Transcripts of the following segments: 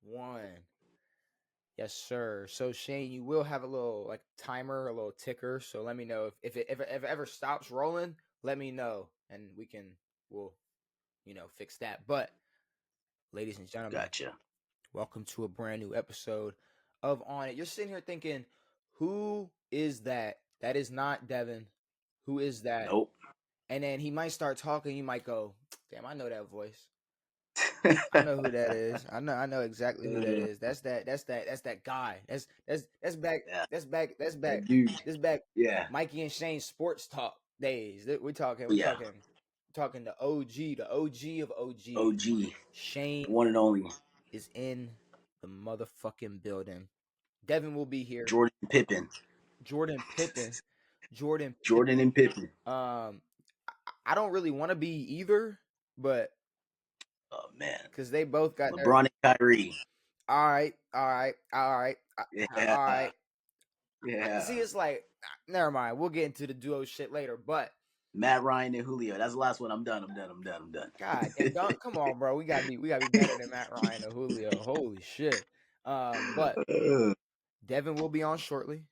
1. Yes, sir. So Shane, you will have a little like timer, a little ticker. So let me know if it ever stops rolling. Let me know, and we'll fix that. But ladies and gentlemen, Gotcha. welcome to a brand new episode of On It. You're sitting here thinking, who is that? That is not Devan. Who is that? Nope. And then he might start talking. You might go, damn, I know that voice. I know who that is. I know exactly who that is. That's that guy. That's back. Yeah, That's back. That's back. that dude. This back. Yeah, Mikey and Shane sports talk days. We're talking. We're yeah. talking. Talking the OG, the OG of OGs. OG, Shane the one and only is in the motherfucking building. Devan will be here. Jordan Pippen. Jordan Pippen. Jordan Jordan Pippen. and Pippen. I don't really want to be either, but Oh man, because they both got their. LeBron and Kyrie. All right, all right, all right, Yeah, all right. yeah. See, it's like, never mind. We'll get into the duo shit later. But Matt Ryan and Julio. That's the last one. I'm done. I'm done. God damn, don't come on, bro. We gotta be better than Matt Ryan or Julio. Holy shit. But Devan will be on shortly.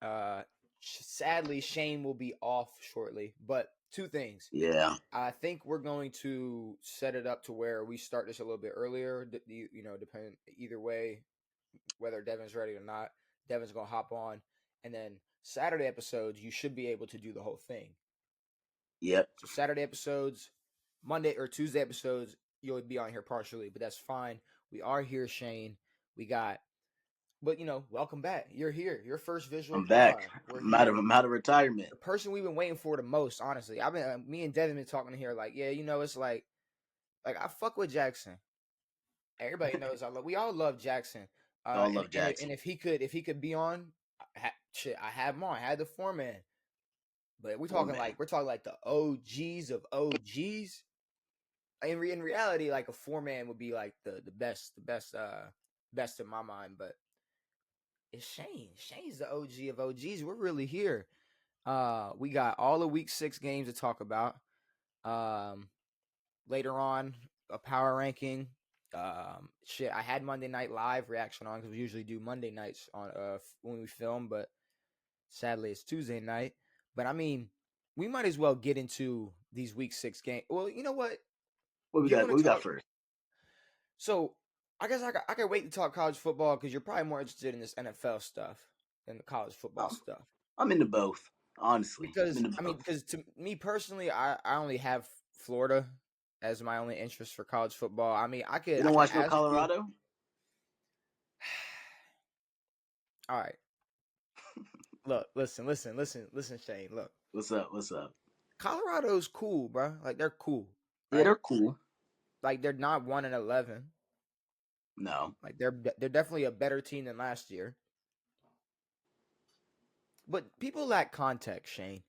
Uh, Sadly, Shane will be off shortly. But two things. Yeah, I think we're going to set it up to where we start this a little bit earlier. Depending either way, whether Devan's ready or not. Devan's gonna hop on, and then Saturday episodes you should be able to do the whole thing. yep. So Saturday episodes, Monday or Tuesday episodes, you'll be on here partially, but that's fine. We are here, Shane. But welcome back. You're here. Your first visual I'm back. pod. We're I'm here. out of retirement. The person we've been waiting for the most, honestly. Me and Devin been talking here, like, yeah, it's like I fuck with Jackson. Everybody knows we all love Jackson. I And, love and and Jackson. if he could be on, I have him on. I had the foreman. But we're Oh talking man. like the OGs of OGs. In reality, like a four-man would be like the best in my mind. But it's Shane. Shane's the OG of OGs. We're really here. We got all the week 6 games to talk about. Later on, a power ranking. I had Monday Night Live reaction on because we usually do Monday nights on when we film, but sadly it's Tuesday night. But I mean, we might as well get into these week 6 games. Well, you know what? What we Do you got? want What to we got talk? first? So I guess I could wait to talk college football because you're probably more interested in this NFL stuff than the college football stuff. I'm into both. Honestly, I'm Because into I mean, both. because to me personally, I only have Florida as my only interest for college football. I mean, You I don't could watch no ask you. Colorado? All right, look, listen, Shane. Look, What's up? What's up? Colorado's cool, bro. Like they're cool, Yeah, right? they're cool. Like they're not 1-11. No. Like they're definitely a better team than last year. But people lack context, Shane,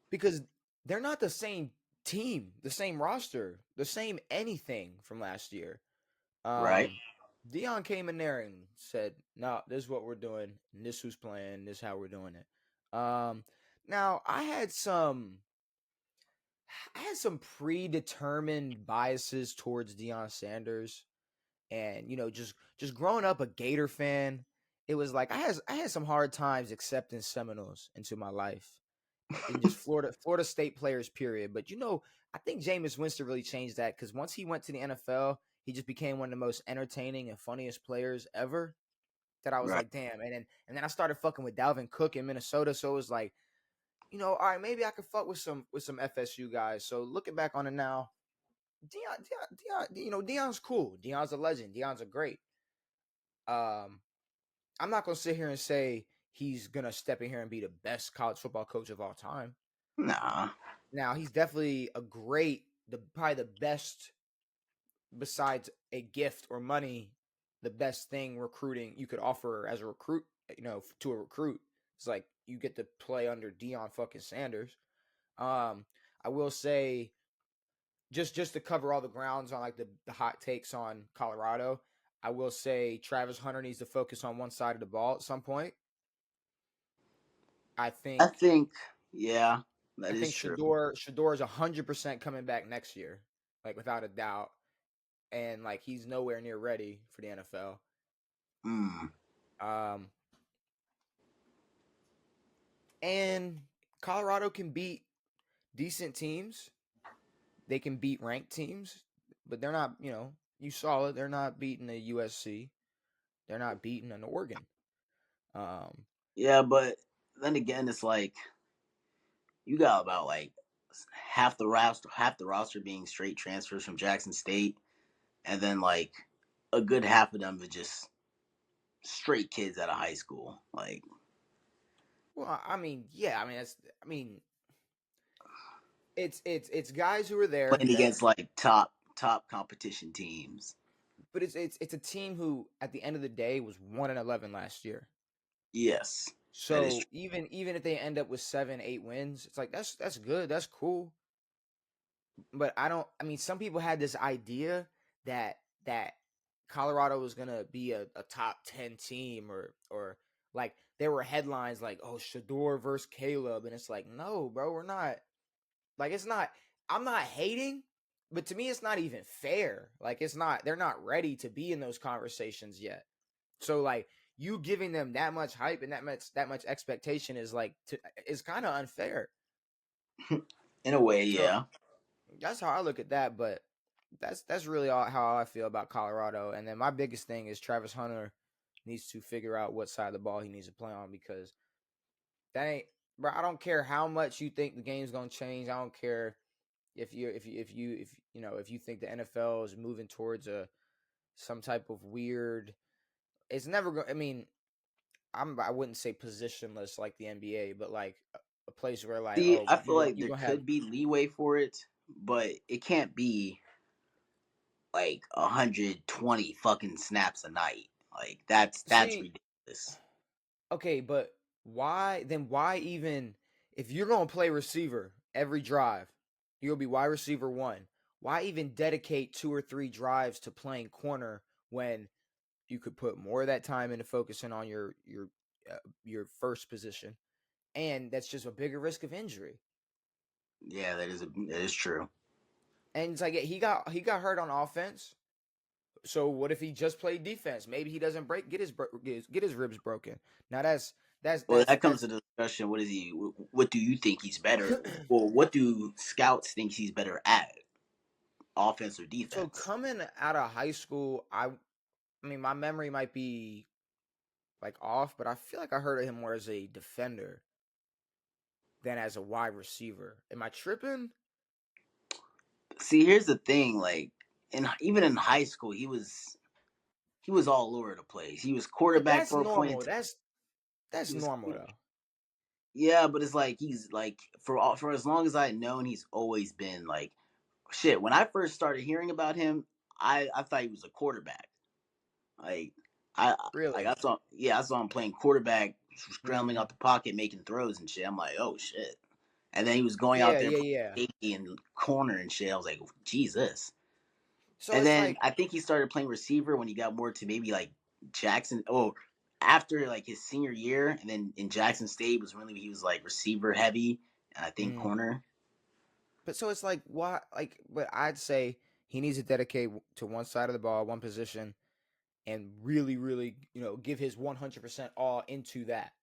because they're not the same team, the same roster, the same anything from last year. Right? Dion came in there and said, "No, this is what we're doing. And this who's playing. This is how we're doing it." Now I had some predetermined biases towards Deion Sanders, and just growing up a Gator fan, it was like I had some hard times accepting Seminoles into my life, and just Florida State players, period. But I think Jameis Winston really changed that because once he went to the NFL, he just became one of the most entertaining and funniest players ever. That I was Right. like, damn. And then I started fucking with Dalvin Cook in Minnesota, so it was like, all right, maybe I could fuck with some FSU guys. So looking back on it now, Dion, Dion's cool. Dion's a legend. Dion's a great. Um, I'm not gonna sit here and say he's gonna step in here and be the best college football coach of all time. Nah. Now he's definitely probably the best besides a gift or money, the best thing recruiting you could offer as a recruit, to a recruit. It's like you get to play under Deion fucking Sanders. I will say just to cover all the grounds on like the hot takes on Colorado, I will say Travis Hunter needs to focus on one side of the ball at some point. I I think think, yeah, I that is think true. Shador is 100% coming back next year, like without a doubt. and like he's nowhere near ready for the NFL. Mm. Um, and Colorado can beat decent teams. They can beat ranked teams, but they're not. You saw it. They're not beating the USC. They're not beating an Oregon. Um, Yeah, but then again, it's like you got about like half the roster being straight transfers from Jackson State, and then like a good half of them are just straight kids out of high school. Like well, I mean, yeah, I mean that's. I mean, it's guys who are there playing that, against like top competition teams. but it's a team who at the end of the day was 1-11 last year. Yes, that is true. So even if they end up with 7-8 wins, it's like that's good, that's cool. But I don't. I mean, some people had this idea that Colorado was gonna be a top 10 team, or like there were headlines like, oh, Shador versus Caleb, and it's like, no, bro, we're not. Like it's not. I'm not hating, but to me, it's not even fair. Like it's not. They're not ready to be in those conversations yet. So like you giving them that much hype and that much expectation is kind of unfair. In a way, So yeah. that's how I look at that. But that's really how I feel about Colorado. And then my biggest thing is Travis Hunter needs to figure out what side of the ball he needs to play on, because that ain't, bro. I don't care how much you think the game's gonna change. I don't care if you think the NFL is moving towards a some type of weird. It's never going. I mean, I wouldn't say positionless like the NBA, but like a place where like, See, oh, I feel like you there gonna have. could be leeway for it, but it can't be like 120 fucking snaps a night. Like that's See, ridiculous. okay, but why even, if you're gonna play receiver every drive, you'll be wide receiver one. Why even dedicate 2 or 3 drives to playing corner when you could put more of that time into focusing on your first position, and that's just a bigger risk of injury. Yeah, that is true. And it's like he got hurt on offense. So what if he just played defense? Maybe he doesn't get his ribs broken. Now that's Well, that's that comes to that's the discussion. What is he? What do you think he's better? Well, what do scouts think he's better at? Offense or so defense? coming out of high school, I mean my memory might be like off, but I feel like I heard of him more as a defender than as a wide receiver. Am I tripping? See, here's the thing. Like, even in high school, he was all over the place. He was But quarterback that's for a point in normal. time. That's He was, normal though. yeah, but it's like he's like for as long as I've known, he's always been like shit. When I first started hearing about him, I thought he was a quarterback. Like I like Really? I saw him playing quarterback, scrambling Mm. out the pocket, making throws and shit. I'm like, oh shit. And then he was going out Yeah, there yeah, playing yeah. safety and corner and shit. I was like, Jesus. So And it's then like, I think he started playing receiver when he got more to maybe like Jackson. Oh, after like his senior year, and then in Jackson State was really he was like receiver heavy, and I think mm. corner. But so it's like, why? Like, but I'd say he needs to dedicate to one side of the ball, one position, and really, really, give his 100% all into that.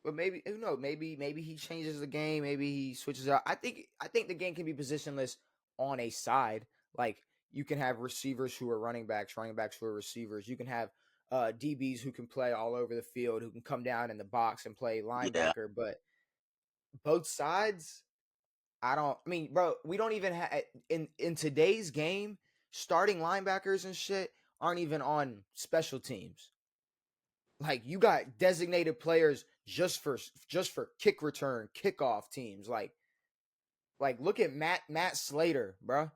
But maybe who knows? Maybe he changes the game. Maybe he switches out. I think the game can be positionless on a side. Like you can have receivers who are running backs who are receivers. You can have DBs who can play all over the field, who can come down in the box and play Yeah, linebacker. But both sides, I don't. I mean, bro, we don't even have in today's game. Starting linebackers and shit aren't even on special teams. Like you got designated players just for kick return, kickoff teams. Like look at Matt Slater, bro.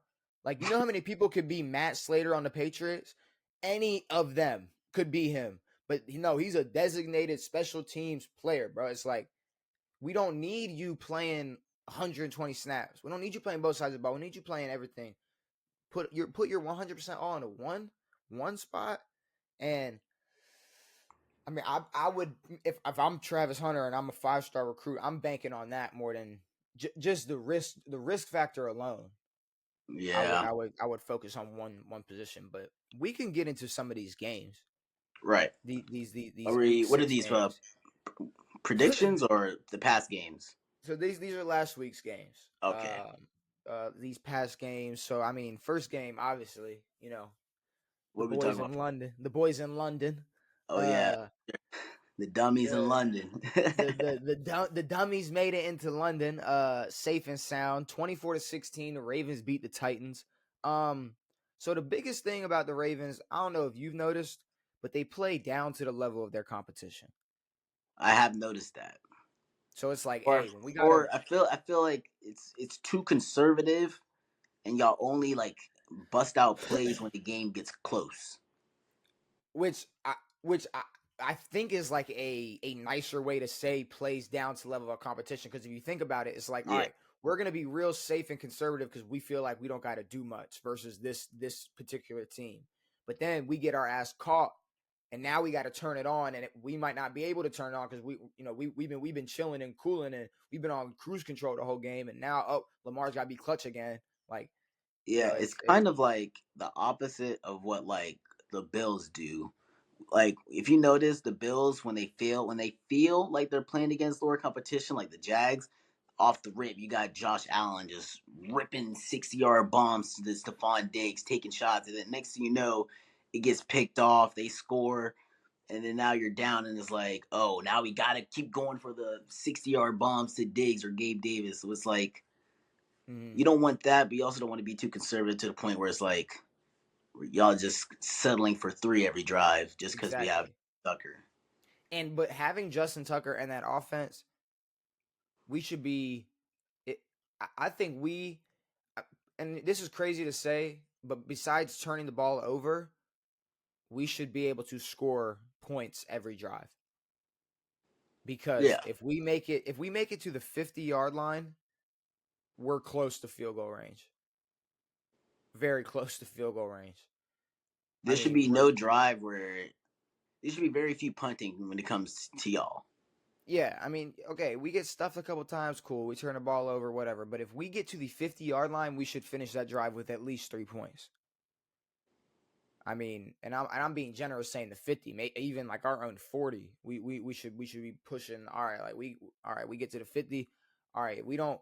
Like you know how many people could be Matt Slater on the Patriots? Any of them could be him. But he's a designated special teams player, bro. It's like we don't need you playing 120 snaps. We don't need you playing both sides of the ball. We need you playing everything. Put your 100% all into one spot. And I mean, I would, if I'm Travis Hunter and I'm a 5-star recruit, I'm banking on that more than just the risk factor alone. Yeah. I would focus on one position. But we can get into some of these games. Right. Are These week we? What are 6 these games. predictions or the past games? So these are last week's games. Okay. These past games. So I mean, first game, obviously, the What are we boys talking about? in London. The boys in London. Oh yeah, Uh, the dummies in the London. the dummies made it into London, safe and sound. 24-16. The Ravens beat the Titans. Um, so the biggest thing about the Ravens, I don't know if you've noticed, but they play down to the level of their competition. I have noticed that. So it's like, Or hey, when we gotta, or I feel like it's too conservative, and y'all only like bust out plays when the game gets close. which I which I think is like a nicer way to say plays down to level of competition. Because if you think about it, it's like, all Yeah, right, we're gonna be real safe and conservative because we feel like we don't got to do much versus this particular team. But then we get our ass caught, and now we got to turn it on, and we might not be able to turn it on because we've been chilling and cooling, and we've been on cruise control the whole game, and now Lamar's got to be clutch again. Like yeah. It's it's kind of like the opposite of what like the Bills do. Like if you notice the Bills when they feel like they're playing against lower competition like the Jags, off the rip you got Josh Allen just ripping 60-yard bombs to the Stephon Diggs, taking shots, and then next thing you know, it gets picked off, they score, and then now you're down and it's like, oh, now we gotta keep going for the 60-yard bombs to Diggs or Gabe Davis. So it's like mm, you don't want that, but you also don't want to be too conservative to the point where it's like y'all just settling for three every drive just because we have exactly. Tucker. But having Justin Tucker and that offense, we should be. I think and this is crazy to say, but besides turning the ball over, we should be able to score points every drive. Because Yeah, if we make it to the 50-yard line, we're close to field goal range. Very close to field goal range. I there should mean, be no drive where there should be very few punting when it comes to y'all. yeah, I mean, okay, we get stuffed a couple times, cool. We turn the ball over, whatever. But if we get to the 50-yard line, we should finish that drive with at least 3 points. I mean, and I'm being generous saying the 50, even like our own 40. We should be pushing. All right, we get to the 50. All right, we don't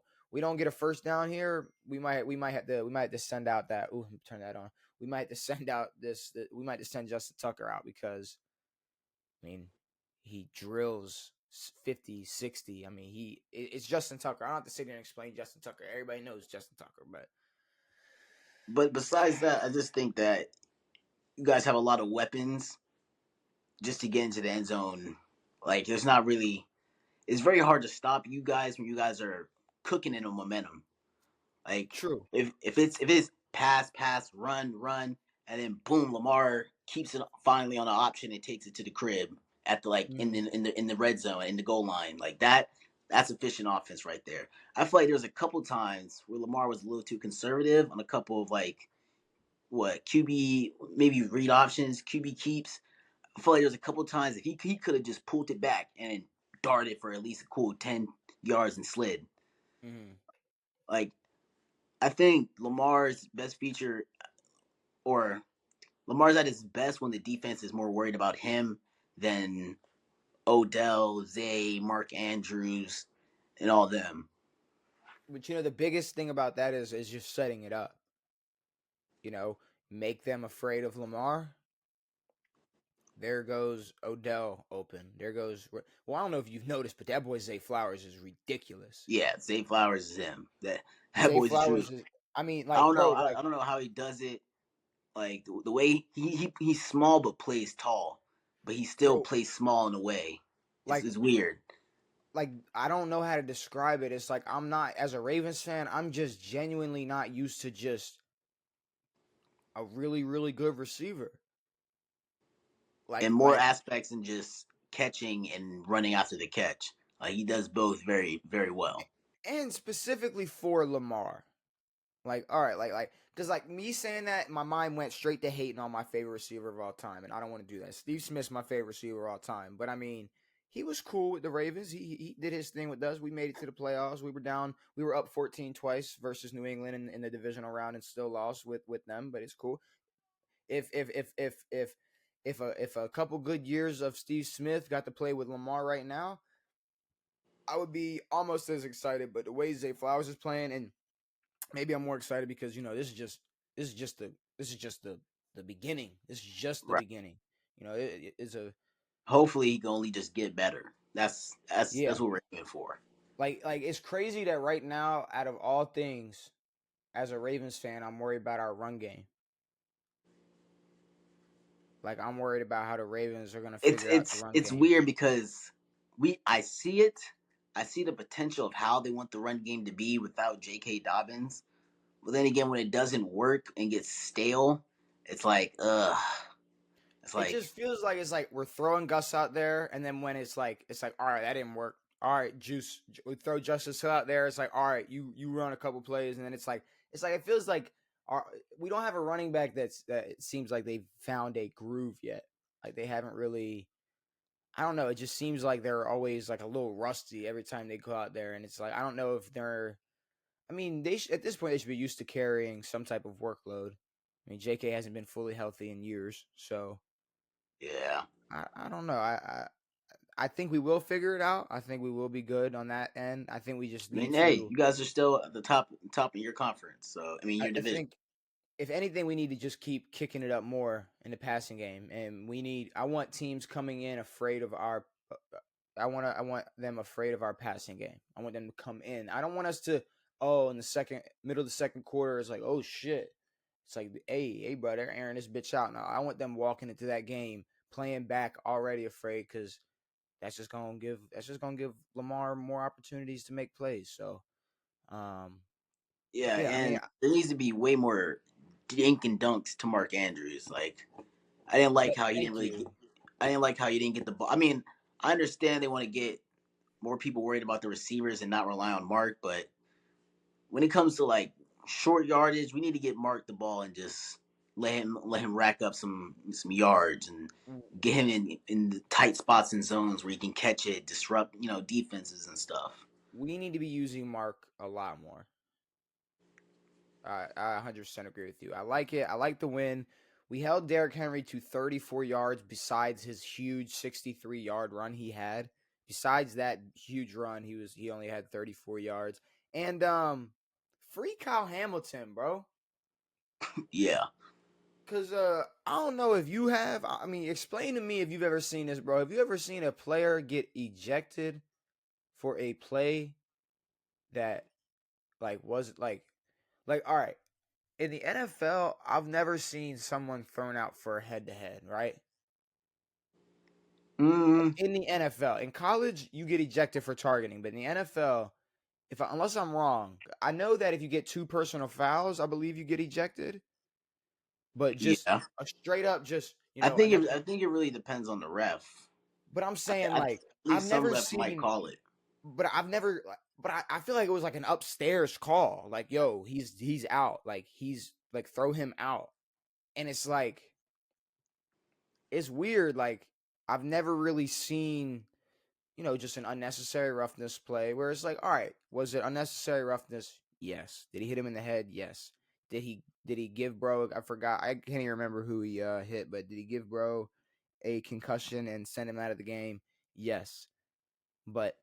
get a first down here. We might have to send out that. Ooh, turn that on. We might have to send out we might have to send Justin Tucker out because I mean, he drills 50, 60. I mean, it's Justin Tucker. I don't have to sit there and explain Justin Tucker. Everybody knows Justin Tucker, but But besides that, I just think that you guys have a lot of weapons just to get into the end zone. Like, there's not really. It's very hard to stop you guys when you guys are cooking in a momentum. Like, true. if it's pass, run, and then boom, Lamar keeps it finally on an option and takes it to the crib at the like in Mm-hmm. the red zone in the goal line like that. That's efficient offense right there. I feel like there was a couple times where Lamar was a little too conservative on a couple of like what QB maybe read options, QB keeps. I feel like there's a couple times if he could have just pulled it back and darted for at least a cool 10 yards and slid. Mm-hmm. Like I think Lamar's best feature or Lamar's at his best when the defense is more worried about him than Odell, Zay, Mark Andrews, and all them. But the biggest thing about that is just setting it up. You know, make them afraid of Lamar. There goes Odell open. There goes. Well, I don't know if you've noticed, but that boy Zay Flowers is ridiculous. Yeah, Zay Flowers is him. That Zay boy's the truth. Flowers is. I mean, I like, don't know. bro, I, like, I don't know how he does it. Like the way he's small but plays tall, but he still bro, plays small in a way. It's, like, it's weird. I don't know how to describe it. It's like I'm not as a Ravens fan. I'm just genuinely not used to just a really really good receiver. And Like more like aspects than just catching and running after the catch. Like he does both very very well. and specifically for Lamar. Like, all right, because like me saying that, my mind went straight to hating on my favorite receiver of all time, and I don't want to do that. Steve Smith's my favorite receiver of all time, but I mean, he was cool with the Ravens. He did his thing with us. We made it to the playoffs. We were down. We were up 14 twice versus New England in the divisional round and still lost with them. But it's cool. If a couple good years of Steve Smith got to play with Lamar right now, I would be almost as excited. But the way Zay Flowers is playing, and maybe I'm more excited because this is just the beginning. This is just the Right. beginning. It is a Hopefully, he can only just get better. That's yeah. what we're aiming for. Like it's crazy that right now, out of all things, as a Ravens fan, I'm worried about our run game. Like I'm worried about how the Ravens are gonna It's figure out the it's run it's game. weird because I see it. I see the potential of how they want the run game to be without J.K. Dobbins. But then again, when it doesn't work and gets stale, it's like, ugh. It's It like, just feels like it's like we're throwing Gus out there, and then when it's like all right, that didn't work. All right, Juice, we throw Justice Hill out there. It's like all right, you run a couple plays, and then it's like it feels like our we don't have a running back that it seems like they've found a groove yet. Like they haven't really. I don't know. It just seems like they're always like a little rusty every time they go out there, and it's like I don't know if they're. I mean, at this point they should be used to carrying some type of workload. I mean, J.K. hasn't been fully healthy in years, so yeah. I don't know. I think we will figure it out. I think we will be good on that end. I think we just I mean, need hey, to. you guys are still at the top of your conference. So I mean, your I division. think if anything, we need to just keep kicking it up more in the passing game, and we need. I want teams coming in afraid of our. I want them afraid of our passing game. I want them to come in. I don't want us to. Oh, in the middle of the second quarter, it's like, oh shit. It's like, hey, bro, they're airing this bitch out now. I want them walking into that game playing back already afraid because that's just gonna give Lamar more opportunities to make plays. So, um, Yeah, yeah, I mean, and there needs to be way more dink and dunks to Mark Andrews. Like, I didn't like how he didn't thank really. you. I didn't like how he didn't get the ball. I mean, I understand they want to get more people worried about the receivers and not rely on Mark, but when it comes to like short yardage, we need to get Mark the ball and just let him rack up some yards and get him in the tight spots and zones where he can catch it, disrupt defenses and stuff. We need to be using Mark a lot more. I 100% agree with you. I like it. I like the win. We held Derrick Henry to 34 yards besides his huge 63-yard run he had. Besides that huge run, he only had 34 yards. And free Kyle Hamilton, bro. Yeah. Cause I don't know if you have. I mean, explain to me if you've ever seen this, bro. Have you ever seen a player get ejected for a play that was like all right, in the NFL, I've never seen someone thrown out for head to head, right? Mm, In the NFL, in college, you get ejected for targeting, but in the NFL, unless I'm wrong, I know that if you get two personal fouls, I believe you get ejected. But just yeah. a straight up, just I and then. think I think it really depends on the ref. But I'm I, saying I like believe I've some never refs might seen, call it. but I've never, but I feel like it was like an upstairs call, like yo, he's out, like he's like throw him out, and it's like it's weird. Like I've never really seen, just an unnecessary roughness play where it's like, all right, was it unnecessary roughness? Yes. Did he hit him in the head? Yes. Did he give bro? I forgot. I can't even remember who he hit, but did he give bro a concussion and send him out of the game? Yes. But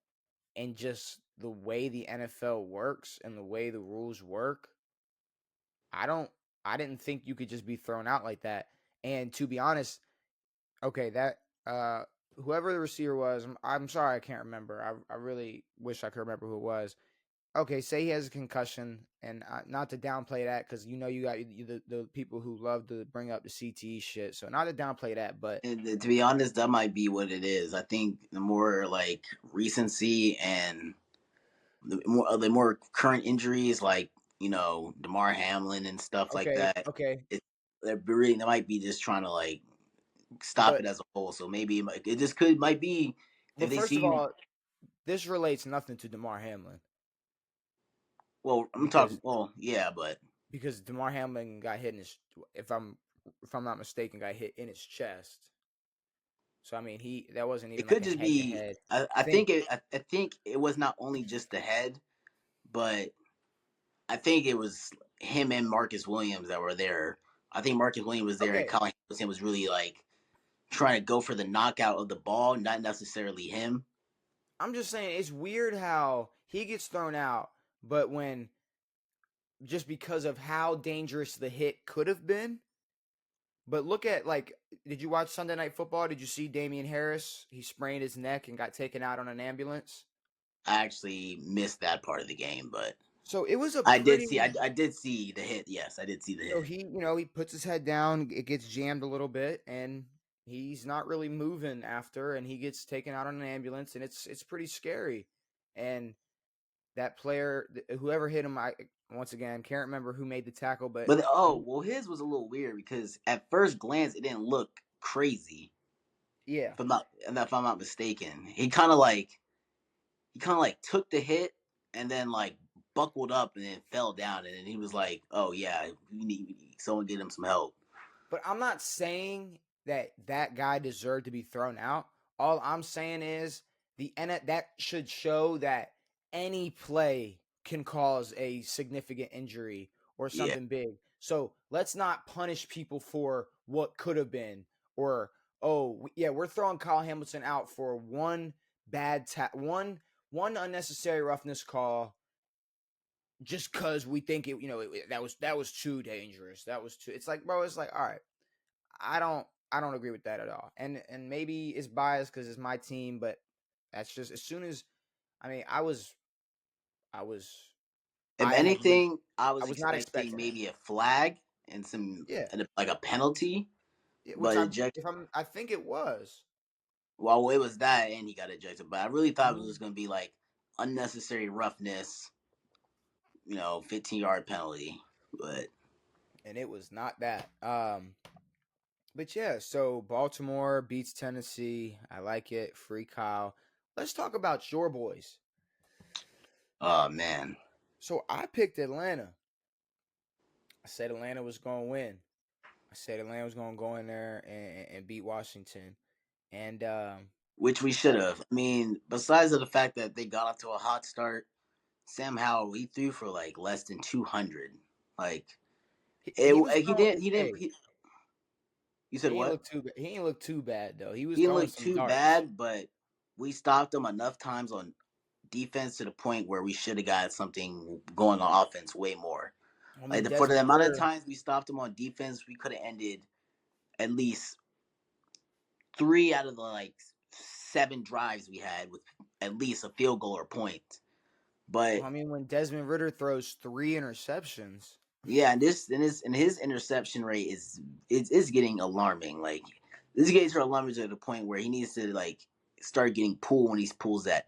and just the way the NFL works and the way the rules work, I don't I didn't think you could just be thrown out like that. And to be honest, okay, that whoever the receiver was, I'm sorry I can't remember. I really wish I could remember who it was. Okay, say he has a concussion, and not to downplay that because you got the people who love to bring up the CTE shit. So not to downplay that, but And to be honest, that might be what it is. I think the more like recency and the more current injuries, like Damar Hamlin and stuff like okay, that, okay, it they might be just trying to like stop it but as a whole. So maybe it just could might be if but they first of see. all, this relates nothing to Damar Hamlin Well, I'm talking. because Well, yeah, but Damar Hamlin got hit in his if I'm not mistaken got hit in his chest. So I mean, that wasn't It even like could a just head to be. head I thing. think I think it was not only just the head, but I think it was him and Marcus Williams that were there. I think Marcus Williams was there, and Okay, Colin Hamilton was really like trying to go for the knockout of the ball, not necessarily him. I'm just saying it's weird how he gets thrown out, but when just because of how dangerous the hit could have been. But look at like, did you watch Sunday Night Football? Did you see Damian Harris? He sprained his neck and got taken out on an ambulance. I actually missed that part of the game, but So it was a I did see. pretty. I did see the hit. Yes, I did see the So hit. he puts his head down, it gets jammed a little bit, and he's not really moving after, and he gets taken out on an ambulance, and it's pretty scary. And that player, whoever hit him, I once again can't remember who made the tackle, but But oh well, his was a little weird because at first glance it didn't look crazy. yeah. If I'm not mistaken, he kind of like took the hit and then like buckled up and then fell down and then he was like, "Oh yeah, we need someone get him some help." But I'm not saying that that guy deserved to be thrown out. All I'm saying is that should show that any play can cause a significant injury or Yeah, something big. So let's not punish people for what could have been, or yeah, we're throwing Kyle Hamilton out for one one unnecessary roughness call just because we think that was too dangerous. That was too. It's like, bro, it's like, all right, I don't agree with that at all. And maybe it's biased because it's my team, but that's just as soon as I mean I was if I had re anything, I I was was not expecting expecting that. maybe a flag and some Yeah, like a penalty, which but eject. I think it was. Well, it was that, and he got ejected. But I really thought it was Mhm. just going to be like unnecessary roughness, 15-yard penalty. But And it was not that. But yeah, so Baltimore beats Tennessee. I like it. Free Kyle. Let's talk about your boys. oh man, So I picked Atlanta. I said Atlanta was going to win. I said Atlanta was going to go in there and beat Washington. And which we should have. I mean, besides the fact that they got off to a hot start, Sam Howell he threw for like less than 200. Like he was he throwing. didn't he didn't Hey, you said what? he ain't look too bad though. He was He didn't throwing look some too darts. bad, but we stopped him enough times on defense to the point where we should have got something going on offense way more. I mean, Like for the Desmond amount of Ritter. times we stopped him on defense, we could have ended at least 3 out of the like 7 drives we had with at least a field goal or point. But I mean, when Desmond Ritter throws 3 interceptions. yeah, and his interception rate is getting alarming. Like this gets alarming to the point where he needs to like start getting pulled when he pulls that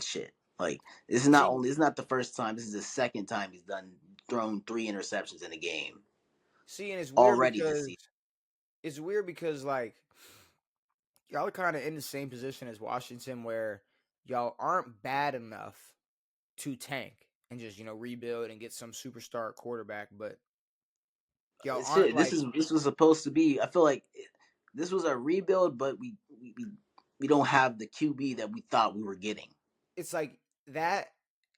shit. Like See, this is not the first time. This is the second time he's done thrown 3 interceptions in a game and already this season. it's weird because like y'all are kind of in the same position as Washington, where y'all aren't bad enough to tank and just rebuild and get some superstar quarterback, but y'all aren't Shit, like this was supposed to be. I feel like this was a rebuild, but we don't have the QB that we thought we were getting. it's like that.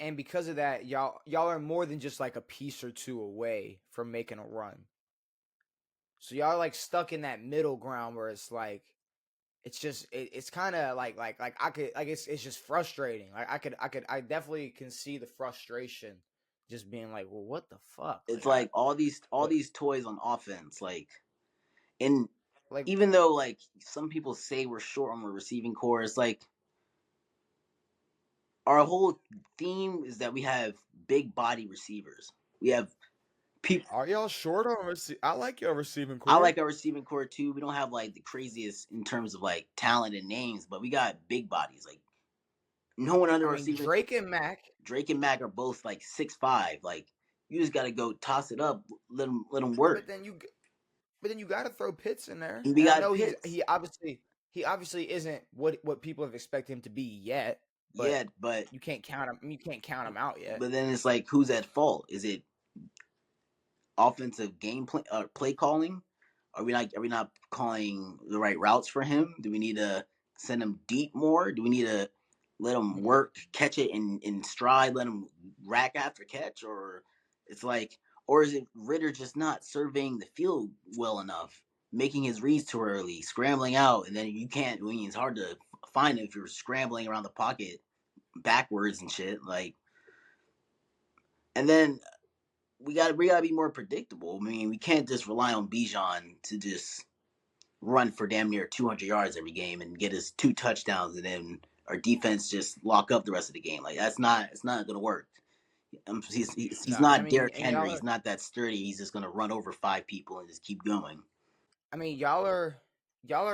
And because of that, y'all are more than just like a piece or two away from making a run. So y'all are like stuck in that middle ground where it's like it's kind of like I could like it's just frustrating. Like I definitely can see the frustration just being like, well, what the fuck? It's like all But these toys on offense, and like even though like some people say we're short on the receiving core, it's like our whole theme is that we have big body receivers. We have people. are y'all short on I like your receiving I core. like our receiving core too. We don't have like the craziest in terms of like talent and names, but we got big bodies. Like no one under I our mean, receiving. Drake and Mac, Drake and Mac are both like 6'5". Like you just gotta go toss it up, let them work. but then you but then you got to throw Pitts in there. And we And I got know Pitts, he obviously isn't what people have expected him to be yet, but yeah, but you can't count him. You can't count him out yet. then it's like who's at fault? Is it offensive game play calling? Are we not calling the right routes for him? Do we need to send him deep more? Do we need to let him Mhm. work, catch it in stride, let him rack after catch, or it's like, or is it Ritter just not surveying the field well enough, making his reads too early, scrambling out, and then you can't. I mean, it's hard to find him if you're scrambling around the pocket backwards and shit. Like, and then we gotta be more predictable. I mean, we can't just rely on Bijan to just run for damn near 200 yards every game and get us 2 touchdowns, and then our defense just lock up the rest of the game. Like that's not it's not gonna work. He's No, and I not mean, Derrick and Henry. He's not that sturdy. He's just gonna run over 5 people and just keep going. y'all are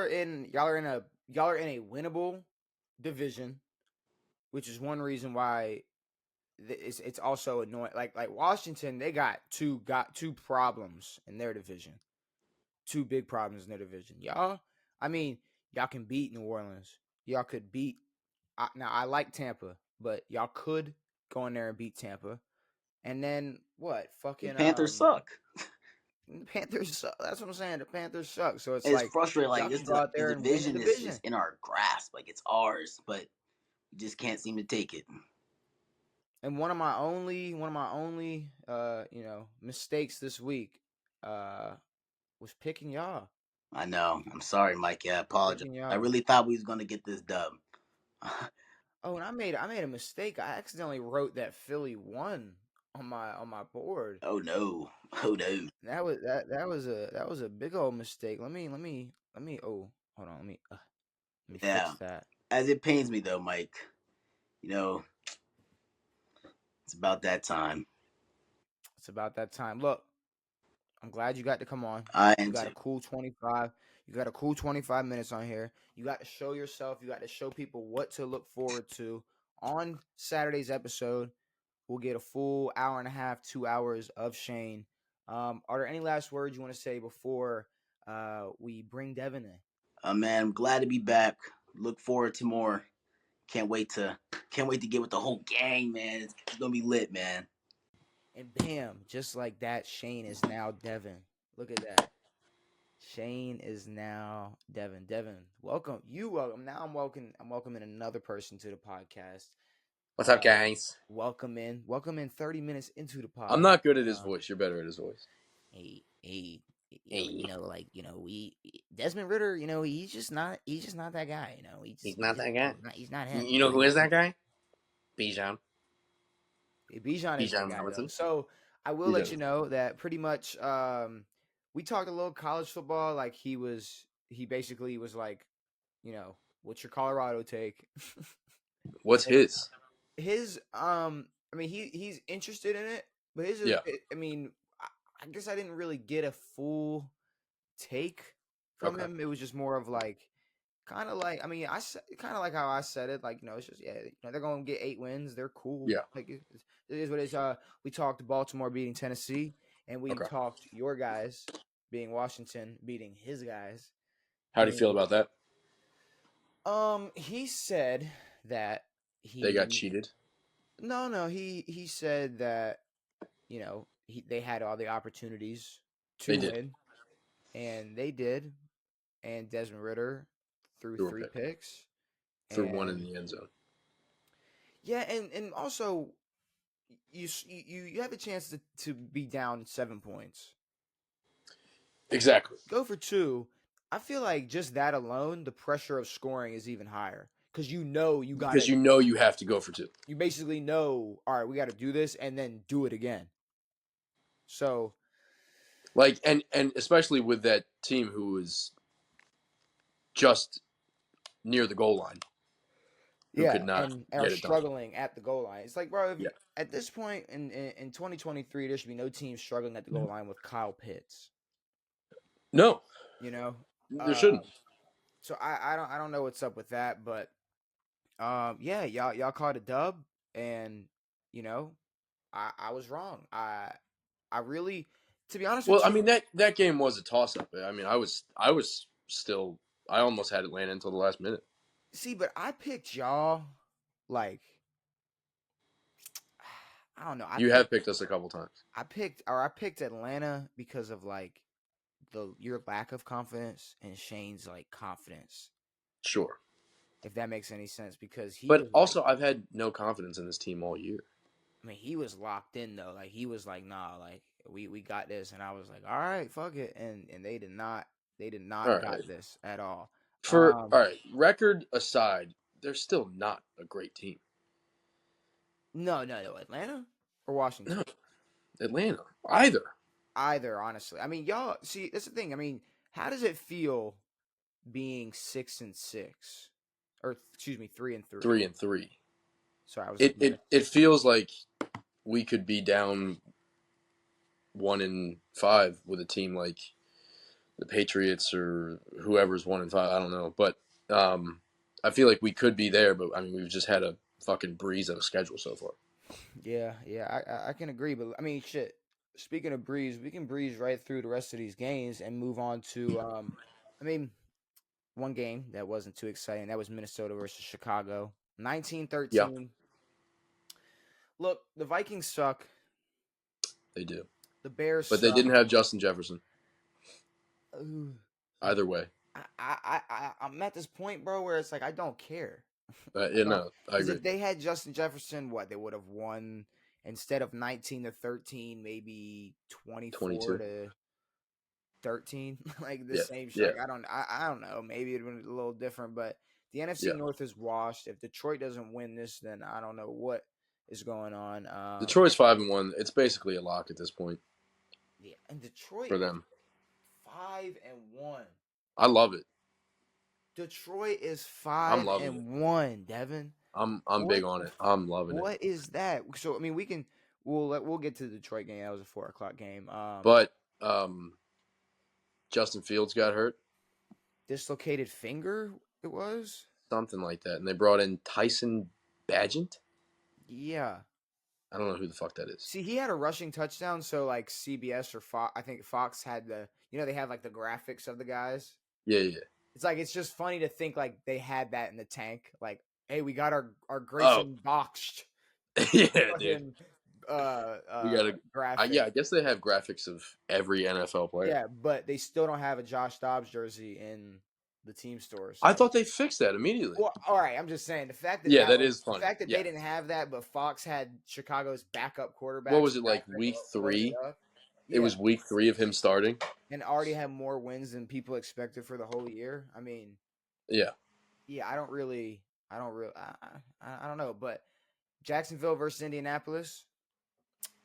in a winnable division, which is one reason why it's also annoying. Like Washington, they got two problems in their division, two big problems in their division. Y'all, I mean, y'all can beat New Orleans. Y'all could beat. Now I like Tampa, but y'all could go in there and beat Tampa. And then what? The Fucking Panthers suck. the Panthers suck. That's what I'm saying. The Panthers suck. So it's It's like frustrating. y'all Like can this, go like out the there and win the division is division. just in our grasp. Like it's ours, but we just can't seem to take it. And one of my only mistakes this week uh was picking y'all. I know. I'm sorry, Mike. Yeah, I apologize. Picking I y'all. really thought we was gonna get this dub. Oh, and I made a mistake. I accidentally wrote that Philly won on my board. Oh no. Oh no. That was a big old mistake. Let me oh, hold on. Let me Yeah. fix that. As it pains me though, Mike. You know, it's about that time. It's about that time. Look, I'm glad you got to come on. I You am got a too. cool 25. You got a cool 25 minutes on here. You got to show yourself. You got to show people what to look forward to on Saturday's episode. We'll get a full hour and a half, 2 hours of Shane. Are there any last words you want to say before we bring Devan in? Man, I'm glad to be back. Look forward to more. Can't wait to get with the whole gang, man. It's gonna be lit, man. And bam, just like that, Shane is now Devan. Look at that. Shane is now Devan. Devan, welcome. You welcome. Now I'm welcoming another person to the podcast. What's up, Uh, guys? welcome in 30 minutes into the I'm pod. not good at his voice. You're better at his voice. Hey, hey, Hey, we Desmond Ritter, he's just not that guy. he's not that guy. He's not him. You know who is that guy? Bijan. Bijan is that Bijan guy though. Robinson. So I will let Bijan. you know that pretty much we talked a little college football. Like he basically was like, what's your Colorado take? What's And his? his I mean he's interested in it, but Yeah. I mean I guess I didn't really get a full take from Okay. him. It was just more of like kind of like, I mean, kind of like how I said it. Like, it's just, yeah, they're going to get 8 wins. They're cool. Yeah. Like, it is what it is. We talked Baltimore beating Tennessee, and we Okay. talked your guys being Washington beating his guys. How do you feel And about that? he said that They got he cheated. no he said that they had all the opportunities They to did. win, and they did. And Desmond Ritter threw Threw a 3 pick. picks. Threw one in And the end zone. yeah, and also you have a chance to be down 7 points. Exactly. Go for 2. I feel like just that alone, the pressure of scoring is even higher because you Because gotta. you have to go for 2. You basically know, all right, we got to do this and then do it again. So Like and especially with that team who was just near the goal line, who yeah, could not and are get it done. struggling at the goal line. It's like, bro, Yeah. at this point in 2023, there should be no team struggling at the goal line with Kyle Pitts. No, You know, there uh, shouldn't. so I don't know what's up with that, but yeah, y'all caught a dub, and you know, I was wrong. I really, to be honest Well, with I you, mean that game was a toss up. I mean, I was still I almost had Atlanta until the last minute. see, but I picked y'all like I don't know. You have picked us a couple times. I picked Atlanta because of like your lack of confidence and Shane's like confidence, Sure. if that makes any sense, because he But was like, also, I've had no confidence in this team all year. I mean, he was locked in though. Like he was like, nah, like we got this, and I was like, all right, fuck it, and they did All not right. got this at all. All right, record aside, they're still not a great team. No, Atlanta or Washington, No, Atlanta either. either honestly. I mean, y'all see that's the thing. I mean, how does it feel being 6-6, or excuse me, 3-3? 3-3. Sorry, I was It looking at it it feels like we could be down 1-5 with a team like the Patriots or whoever's 1-5. I don't know, but I feel like we could be there. But I mean, we've just had a fucking breeze of a schedule so far. Yeah, I can agree, but I mean, shit. Speaking of breeze, we can breeze right through the rest of these games and move on to I mean, one game that wasn't too exciting. That was Minnesota versus Chicago. Yeah, 19-13. Look, the Vikings suck. they do, The Bears but they suck. didn't have Justin Jefferson. Ooh. Either way, I'm at this point, bro, where it's like I don't care. I you don't, know, I because agree. if they had Justin Jefferson, what they would have won instead of 19-13, maybe 24 22. to 13, like the Yeah, same shit. yeah, Like I don't know. Maybe it would be a little different, but the NFC yeah. North is washed. If Detroit doesn't win this, then I don't know what is going on. Detroit's 5-1. It's basically a lock at this point Yeah, and Detroit for is them. 5-1. I love it. Detroit is I'm five loving it. and one. Devin, I'm big what on the it. I'm loving it. what is that? So I mean, we'll get to the Detroit game. That was a 4 o'clock game. But Justin Fields got hurt, Dislocated finger. It was. something like that, and they brought in Tyson Bagent. Yeah. I don't know who the fuck that is. See, he had a rushing touchdown. So like CBS or Fox, I think Fox had they have like the graphics of the guys. Yeah, yeah. It's just funny to think like they had that in the tank. Like, hey, we got our Oh, Grayson boxed yeah, dude. fucking We gotta. graphic. Yeah, I guess they have graphics of every NFL player. Yeah, but they still don't have a Josh Dobbs jersey in the team store. I So, thought they fixed that immediately. well, all right. I'm just saying the fact that Yeah, that that was is the funny. fact that Yeah. they didn't have that, but Fox had Chicago's backup What quarterback was it like? Week loaded 3? up. It Yeah, was week 3 of him starting. and already have more wins than people expected for the whole year. I mean, Yeah, yeah, I don't know, but Jacksonville versus Indianapolis,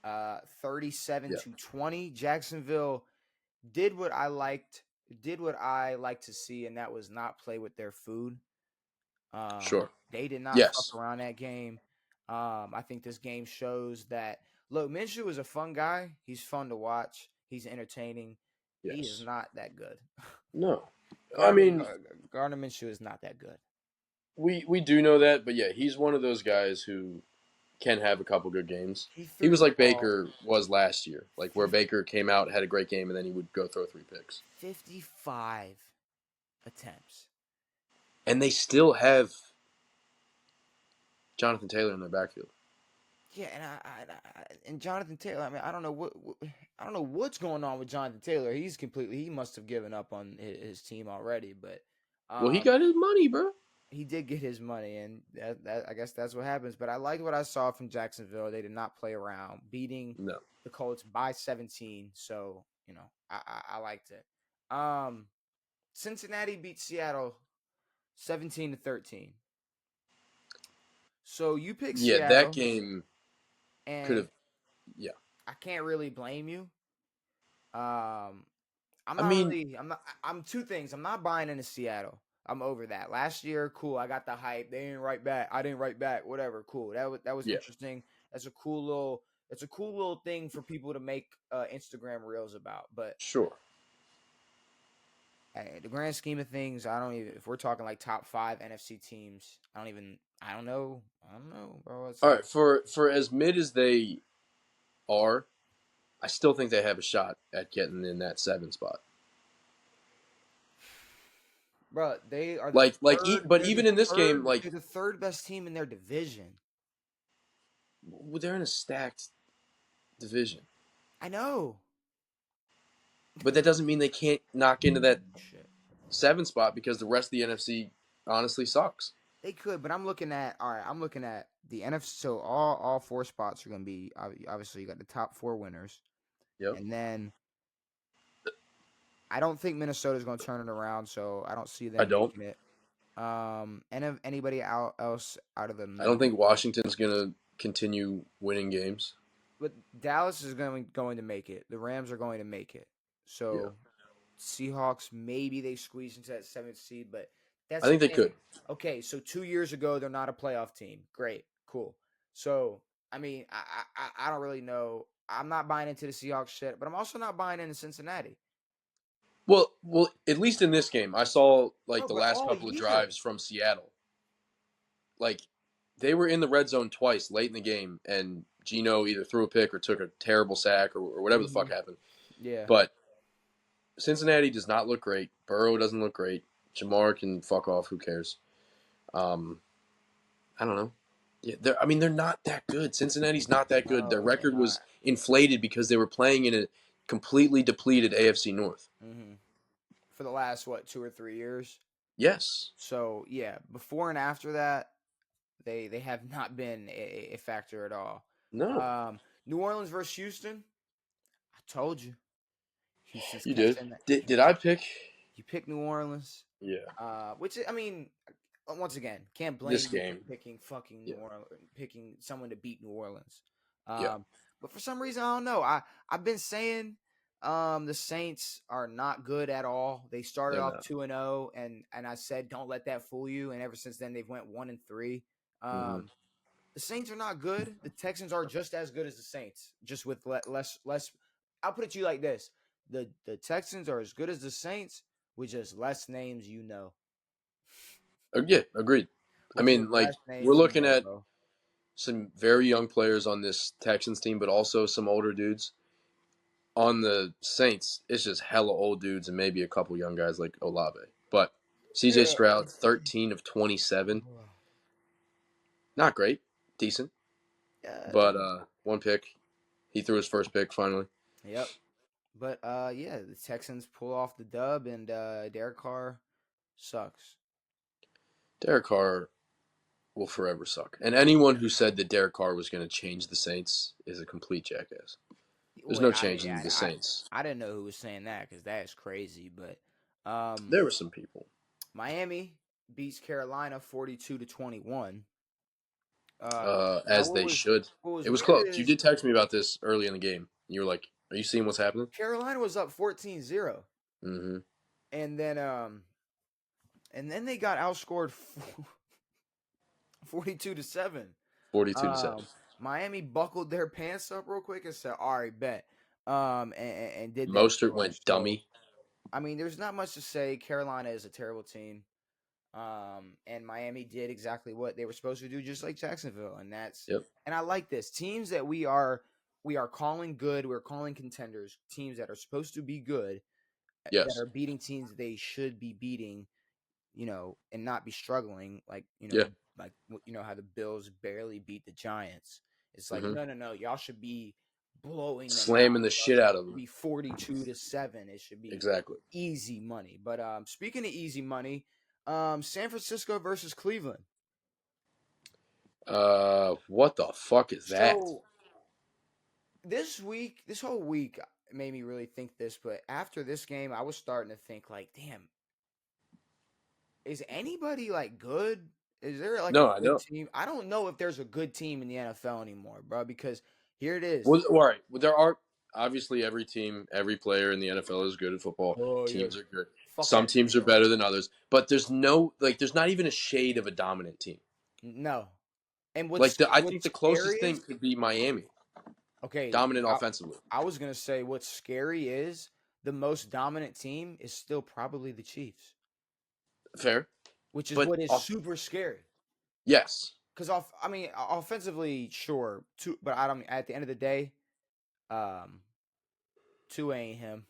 37 yeah. to 20. Jacksonville did what I liked, did what I like to see, and that was not play with their food. Sure. They did not fuck Yes. around that game. I think this game shows that look, Minshew is a fun guy. He's fun to watch. He's entertaining. He is Yes. not that good. No. I Gardner mean, Gardner Minshew is not that good. we do know that, but yeah, he's one of those guys who can have a couple good games. He He threw was the like ball Baker was last year, like where Baker came out, had a great game, and then he would go throw 3 picks. 55 attempts. And they still have Jonathan Taylor in their backfield. Yeah, and Jonathan Taylor. I mean, I don't know what's going on with Jonathan Taylor. He must have given up on his team already. But Well, he got his money, bro. he did get his money, and that I guess that's what happens. But I liked what I saw from Jacksonville. They did not play around, beating No. the Colts by 17. So I liked it. Cincinnati beat Seattle 17-13. So you pick Yeah, that Seattle, game could and have. Yeah. I can't really blame you. Um, I mean, I'm two things. I'm not buying into Seattle. I'm over that. Last year, cool. I got the hype. They didn't write back. I didn't write back. Whatever. Cool. That was yeah, interesting. That's a cool little thing for people to make Instagram reels about. But sure. hey, the grand scheme of things, I don't even. If we're talking like top 5 NFC teams, I don't know. I don't know, bro. It's All like, right, for as mid as they are, I still think they have a shot at getting in that 7 spot. bro, they are the Like, third. but They're the even in this game, third. like, They're the third best team in their division. they're in a stacked division. I know. but that doesn't mean they can't knock into that Shit. 7 spot because the rest of the NFC honestly sucks. They could, but I'm looking at I'm looking at the NFC. So all 4 spots are going to be obviously you got the top 4 winners, Yep. and then I don't think Minnesota's going to turn it around, so I don't see I them don't. making it. And if anybody else out of the I don't middle, think Washington's gonna continue winning games. but Dallas is going to make it. The Rams are going to make it. Yeah, So Seahawks, maybe they squeeze into that 7th seed, but I that's the think they thing. could. Okay, so 2 years ago they're not a playoff team. Great, cool. So I mean, I don't really know. I'm not buying into the Seahawks shit, but I'm also not buying into Cincinnati. Well, at least in this game, I saw like No, the but last all couple of year. drives from Seattle. Like they were in the red zone twice late in the game, and Gino either threw a pick or took a terrible sack or whatever the fuck happened. Yeah. But Cincinnati does not look great. Burrow doesn't look great. Jamar can fuck off. Who cares? Um, I don't know. Yeah, they're not that good. Cincinnati's not that good. Their No, they're record was not. inflated because they were playing in a completely depleted AFC North. For the last 2 or 3 years. Yes. So yeah, before and after that, they have not been a factor at all. No. New Orleans versus Houston. I told you, Houston's You did. catching that. Did I pick? You pick New Orleans, Yeah. I mean, once again, can't This blame you for game. picking fucking New Yeah. Orleans, picking someone to beat New Orleans. Yeah. But for some reason, I don't know. I've been saying the Saints are not good at all. They started They're off not. 2-0, and I said don't let that fool you. And ever since then, they've went 1-3. Mm-hmm. The Saints are not good. The Texans are just as good as the Saints, just with less. I'll put it to you like this: the Texans are as good as the Saints with just less names, you know. Yeah. Agreed. I With just mean, less like we're names, you looking know, at bro. some very young players on this Texans team, but also some older dudes. On the Saints, it's just hella old dudes and maybe a couple young guys like Olave. But CJ Yeah. Stroud, 13 of 27. Not great. Decent. Yeah. But one pick. He threw his first pick finally. Yep. But yeah, the Texans pull off the dub, and Derek Carr sucks. Derek Carr will forever suck. And anyone who said that Derek Carr was going to change the Saints is a complete jackass. There's Wait, no changing the Saints. I didn't know who was saying that because that is crazy. But There were some people. Miami beats Carolina 42-21. Now As they should. what was It was weird close. You is did text me about this early in the game. You were like, "Are you seeing what's happening?" Carolina was up 14-0. Mm-hmm. And then they got outscored 42-7. 42-7. Miami buckled their pants up real quick and said, "All right, bet." And did that Mostert to 'em. went So dummy. I mean, there's not much to say. Carolina is a terrible team. And Miami did exactly what they were supposed to do, just like Jacksonville. Yep. And I like this. Teams that we are calling good, we're calling contenders, teams that are supposed to be good, that Yes. are beating teams they should be beating, and not be struggling, like, Yeah. like how the Bills barely beat the Giants. It's like, Mm-hmm. no, y'all should be blowing them out. Slamming the shit out of Should them. be 42-7. It should be Exactly. easy money. But speaking of easy money, San Francisco versus Cleveland. What the fuck is that? So this whole week made me really think this. But after this game, I was starting to think like, damn, is anybody like good? Is there like a No, I good know. team? I don't know if there's a good team in the NFL anymore, bro. Because here it is. Well, all right. Well, there are obviously every team, every player in the NFL is good at football. Oh yeah, Teams are good. fuck Some that teams shit. are better than others, but there's not even a shade of a dominant team. No, and I think what's the scary closest thing is could be Miami, okay. dominant offensively. I was gonna say what's scary is the most dominant team is still probably the Chiefs, Fair, which is but what is super scary. yes, Because offensively, sure, but I don't. At the end of the day, um, Tua ain't him.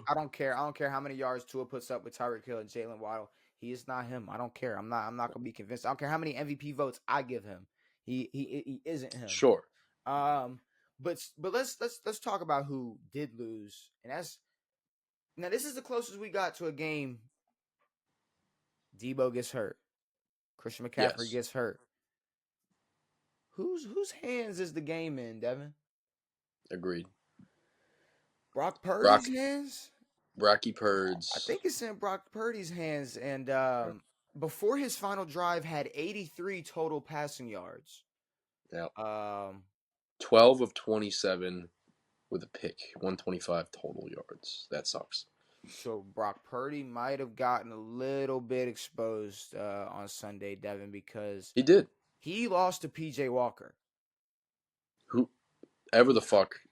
I don't care. I don't care how many yards Tua puts up with Tyreek Hill and Jalen Waddle. He is not him. I don't care. I'm not gonna be convinced. I don't care how many MVP votes I give him. He isn't him. sure. Um, but let's talk about who did lose, and that's now this is the closest we got to a game. Debo gets hurt. Christian McCaffrey Yes, gets hurt. Whose hands is the game in, Devin? agreed. Brock Purdy's Brock hands? Brocky I Purds. think it's in Brock Purdy's hands. And Yeah. before his final drive, had 83 total passing yards. Yeah. Um, 12 of 27 with a pick, 125 total yards. That sucks. so Brock Purdy might have gotten a little bit exposed on Sunday, Devin, because He did. he lost to PJ Walker. Whoever the fuck,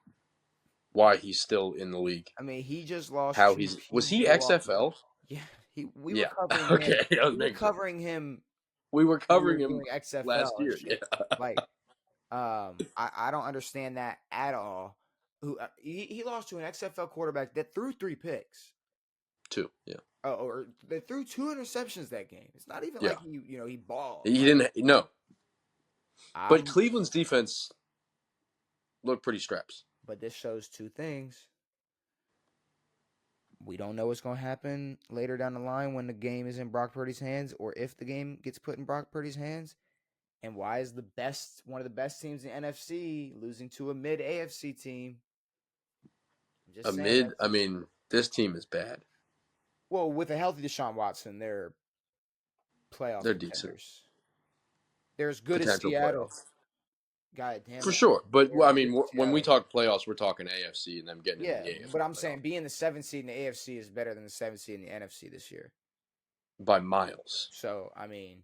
why he's still in the league. I mean, he just lost How to was he PJ Walker. XFL? Yeah, we were Yeah. covering him. Okay. I was We were making sure. covering him We were when we covering were him doing XFL last and year. shit. Yeah. Like, I don't understand that at all. Who he lost to an XFL quarterback that threw 3 picks. 2. Yeah. Oh, or they threw 2 interceptions that game. It's not even Yeah. like he balled. He Like, didn't. No. But I'm, Cleveland's defense looked pretty straps. but this shows 2 things. We don't know what's going to happen later down the line when the game is in Brock Purdy's hands, or if the game gets put in Brock Purdy's hands. And why is one of the best teams in the NFC losing to a mid AFC team? I'm just saying. I mean, this team is bad. Well, with a healthy Deshaun Watson, they're playoff They're decent. contenders. They're as good as Potential Seattle. playoff. God damn For it. sure. But, They're I as mean, good as when we Seattle. talk playoffs, we're talking AFC and them getting in Yeah, the AFC but I'm playoff. saying being the 7th seed in the AFC is better than the 7th seed in the NFC this year. By miles. So, I mean,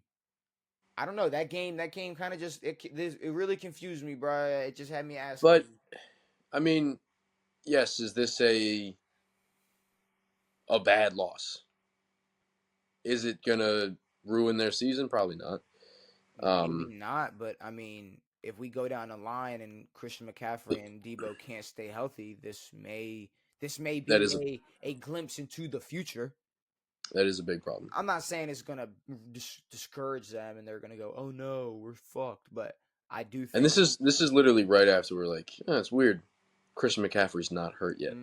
I don't know. That game kind of just it really confused me, bro. It just had me asking. But, I mean, yes, is this a bad loss? Is it going to ruin their season? Probably not. Maybe not, but I mean, if we go down the line and Christian McCaffrey and Debo can't stay healthy, this may That is be a glimpse into the future. That is a big problem. I'm not saying it's gonna discourage them and they're gonna go, "Oh no, we're fucked." But I do think, And this is literally right after we're like, oh, it's weird. Christian McCaffrey's not hurt yet.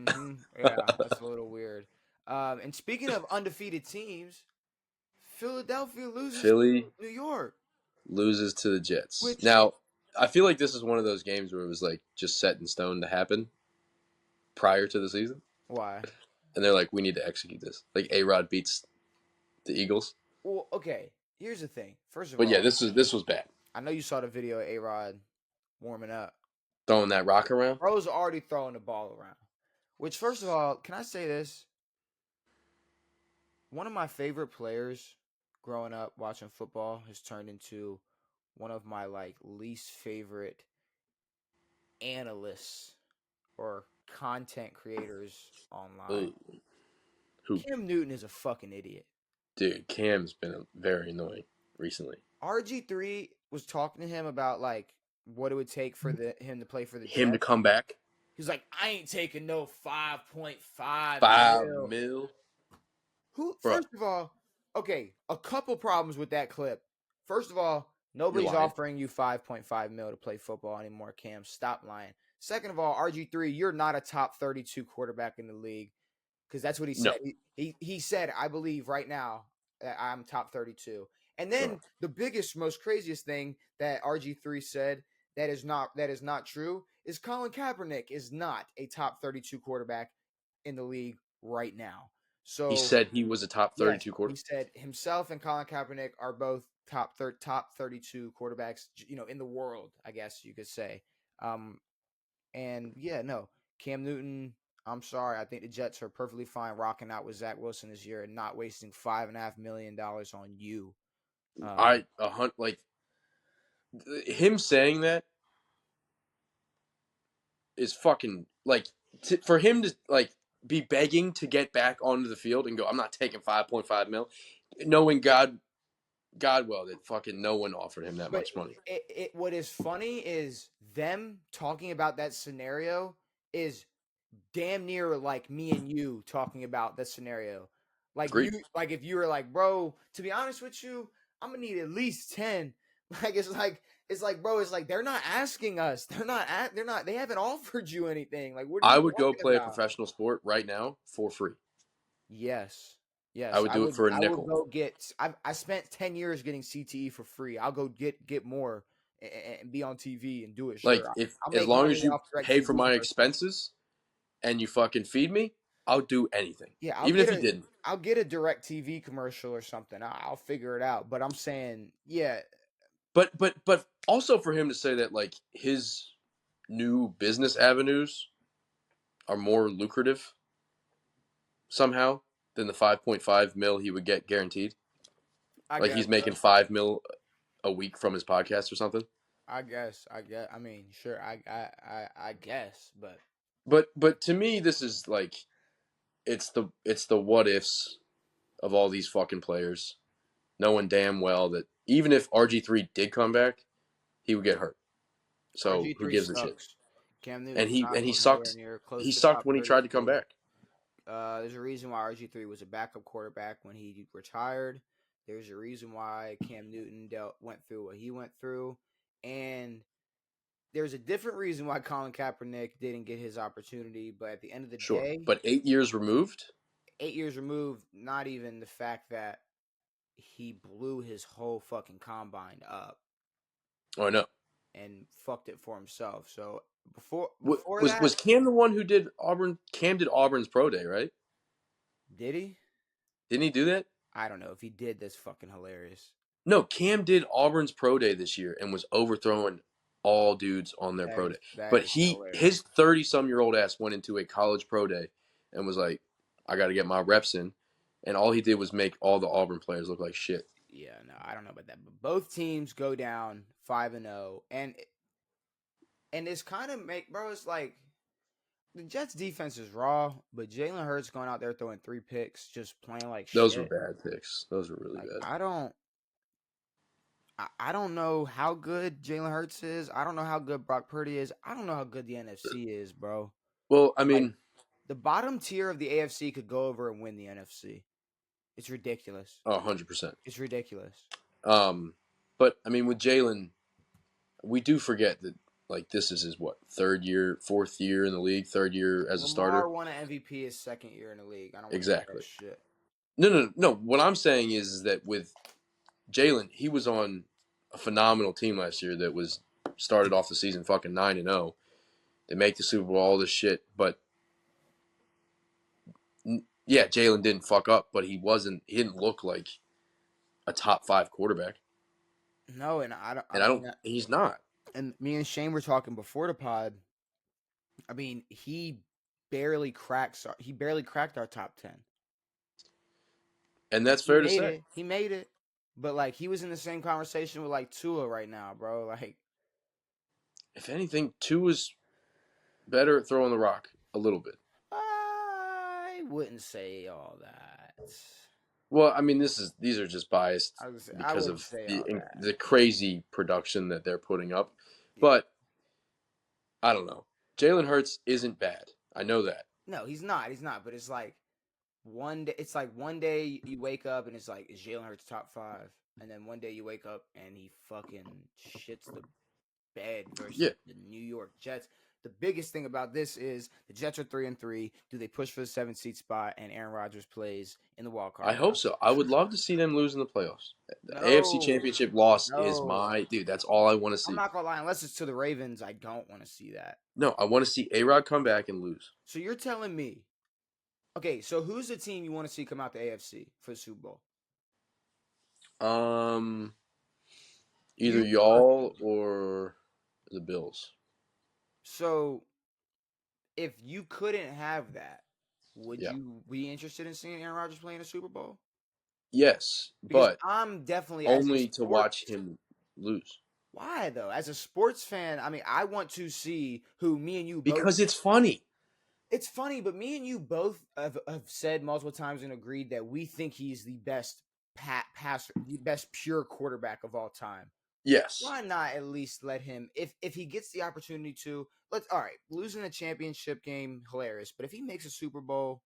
Yeah, that's a little weird. And speaking of undefeated teams, Philadelphia loses Philly to New York. loses to the Jets. Which- Now, I feel like this is one of those games where it was like just set in stone to happen prior to the season. Why? And they're like, we need to execute this. Like A-Rod beats the Eagles. Well, okay. Here's the thing. First of But all, yeah, this was bad. I know you saw the video of A-Rod warming up. Throwing that rock around. Bro's already throwing the ball around. Which, first of all, can I say this? One of my favorite players growing up watching football has turned into one of my least favorite analysts or content creators online. Ooh. Who? Cam Newton is a fucking idiot. Dude, Cam's been very annoying recently. RG3 was talking to him about what it would take for him to play for the Him to Jets. come back. He's like, I ain't taking no 5.5 5 mil. mil. Who? Bro. First of all, okay, a couple problems with that clip. First of all, nobody's You're lying. offering you 5.5 mil to play football anymore, Cam. Stop lying. Second of all, RG3, you're not a top 32 quarterback in the league, because that's what he said. No. He said, I believe right now that I'm top 32. And then the biggest, most craziest thing that RG3 said that is not true is Colin Kaepernick is not a top 32 quarterback in the league right now. So He said he was a top 32 yes, quarterback. He said himself and Colin Kaepernick are both top 32 quarterbacks, in the world, I guess you could say. And yeah, no, Cam Newton, I'm sorry. I think the Jets are perfectly fine rocking out with Zach Wilson this year and not wasting $5.5 million on you. Him saying that is fucking for him to be begging to get back onto the field and go, I'm not taking 5.5 mil, knowing God well that fucking no one offered him that much money. What is funny is them talking about that scenario is damn near like me and you talking about that scenario. Like Agreed. if you were like, bro, to be honest with you, I'm gonna need at least 10. Like it's like, bro, it's like they're not asking us. They haven't offered you anything. Like, what are you I would go talking play a about? professional sport right now for free. Yes. I Yes. would do it for a I would nickel. go get I spent 10 years getting CTE for free. I'll go get more and be on TV and do it. Like, Sure. if I'll as make long money as you off direct pay TV for my commercials. expenses and you fucking feed me, I'll do anything. Yeah, Even if you didn't. I'll get a direct TV commercial or something. I'll figure it out. But I'm saying, yeah, But also for him to say that like his new business avenues are more lucrative somehow than the 5.5 mil he would get guaranteed. I Like guess he's making so. 5 mil a week from his podcast or something. I guess. I mean, sure. I guess, but But to me, this is like it's the what ifs of all these fucking players, knowing damn well that even if RG3 did come back, he would get hurt. So who RG3 gives a shit? sucks. Cam And Newton's he not and he nowhere sucked. near close He to sucked top when he tried to come 32. back. There's a reason why RG3 was a backup quarterback when he retired. There's a reason why Cam Newton went through what he went through, and there's a different reason why Colin Kaepernick didn't get his opportunity. But at the end of the Sure, day, but 8 years removed. 8 years removed, not even the fact that he blew his whole fucking combine up Oh no, and fucked it for himself. So before that, was Cam the one who did Auburn? Cam did Auburn's pro day, right? did he? Didn't he do that? I don't know. If he did, that's fucking hilarious. No, Cam did Auburn's pro day this year and was overthrowing all dudes on their pro day. That But is his hilarious. 30-some-year-old ass went into a college pro day and was like, I got to get my reps in. And all he did was make all the Auburn players look like shit. Yeah, no, I don't know about that. But both teams go down 5-0, and it's kind of make bro. It's like the Jets' defense is raw, but Jalen Hurts going out there throwing 3 picks, just playing like Those were shit. bad picks. Those were really Like bad. I don't know how good Jalen Hurts is. I don't know how good Brock Purdy is. I don't know how good the NFC is, bro. Well, I Like mean, the bottom tier of the AFC could go over and win the NFC. It's ridiculous. 100%. It's ridiculous. But I mean, with Jalen, we do forget that like this is his what 4th year in the league, 3rd year as a Lamar starter. won an MVP his 2nd year in the league. I don't want to Exactly. that shit. No. What I'm saying is that with Jalen, he was on a phenomenal team last year that was started off the season fucking 9-0. They make the Super Bowl, all this shit, but yeah, Jalen didn't fuck up, but he didn't look like a top 5 quarterback. No, and I don't. I And I mean, don't. He's not. and me and Shane were talking before the pod. I mean, he barely cracked our top 10. And that's He fair to made say. it. He made it. But like he was in the same conversation with like Tua right now, bro. Like If anything, two is better at throwing the rock a little bit. I wouldn't say all that. Well, I mean, these are just biased I because wouldn't of say all that. the crazy production that they're putting up. Yeah. But I don't know. Jalen Hurts isn't bad. I know that. No, he's not. He's not. But it's like one day. It's like one day you wake up and it's like, is Jalen Hurts top 5? And then one day you wake up and he fucking shits the bed versus Yeah. the New York Jets. The biggest thing about this is the Jets are 3-3. Do they push for the 7th seed spot? And Aaron Rodgers plays in the wild card. I hope so. I would love to see them lose in the playoffs. The No, AFC Championship loss is no. dude. That's all I want to see. I'm not gonna lie. Unless it's to the Ravens, I don't want to see that. No, I want to see A-Rod come back and lose. So you're telling me, okay? So who's the team you want to see come out the AFC for the Super Bowl? Either y'all or the Bills. So, if you couldn't have that, would Yeah. you be interested in seeing Aaron Rodgers play in a Super Bowl? Yes, Because but I'm definitely only to watch him lose. Why though? As a sports fan, I mean, I want to see who me and you both. Because it's funny. It's funny, but me and you both have said multiple times and agreed that we think he's the best passer, the best pure quarterback of all time. Yes. Why not at least let him, if he gets the opportunity to, all right, losing a championship game, hilarious. But if he makes a Super Bowl,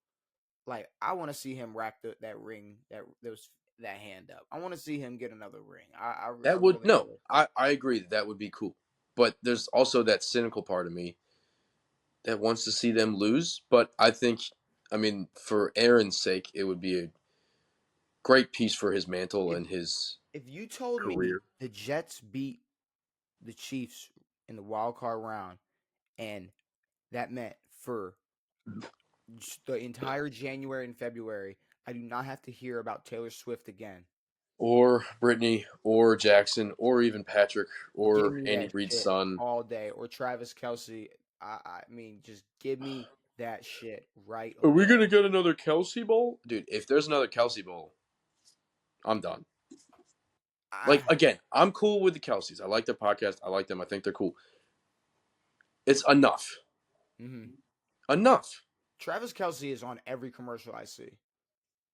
like I want to see him rack that ring, those that hand up. I want to see him get another ring. I That would really no. do. I agree that would be cool. But there's also that cynical part of me that wants to see them lose. But I think, I mean, for Aaron's sake, it would be a great piece for his mantle If and his if you told me career. the Jets beat the Chiefs in the wild card round, and that meant for the entire January and February, I do not have to hear about Taylor Swift again. Or Brittany, or Jackson, or even Patrick, Give or me Andy that Reid's shit son. all day. Or Travis Kelsey. I mean, just give me that shit right Are we away. gonna get another Kelsey Bowl, dude? If there's another Kelsey Bowl, I'm done. Like I, again, I'm cool with the Kelseys. I like their podcast. I like them. I think they're cool. It's enough. mm-hmm. Enough. Travis Kelsey is on every commercial I see.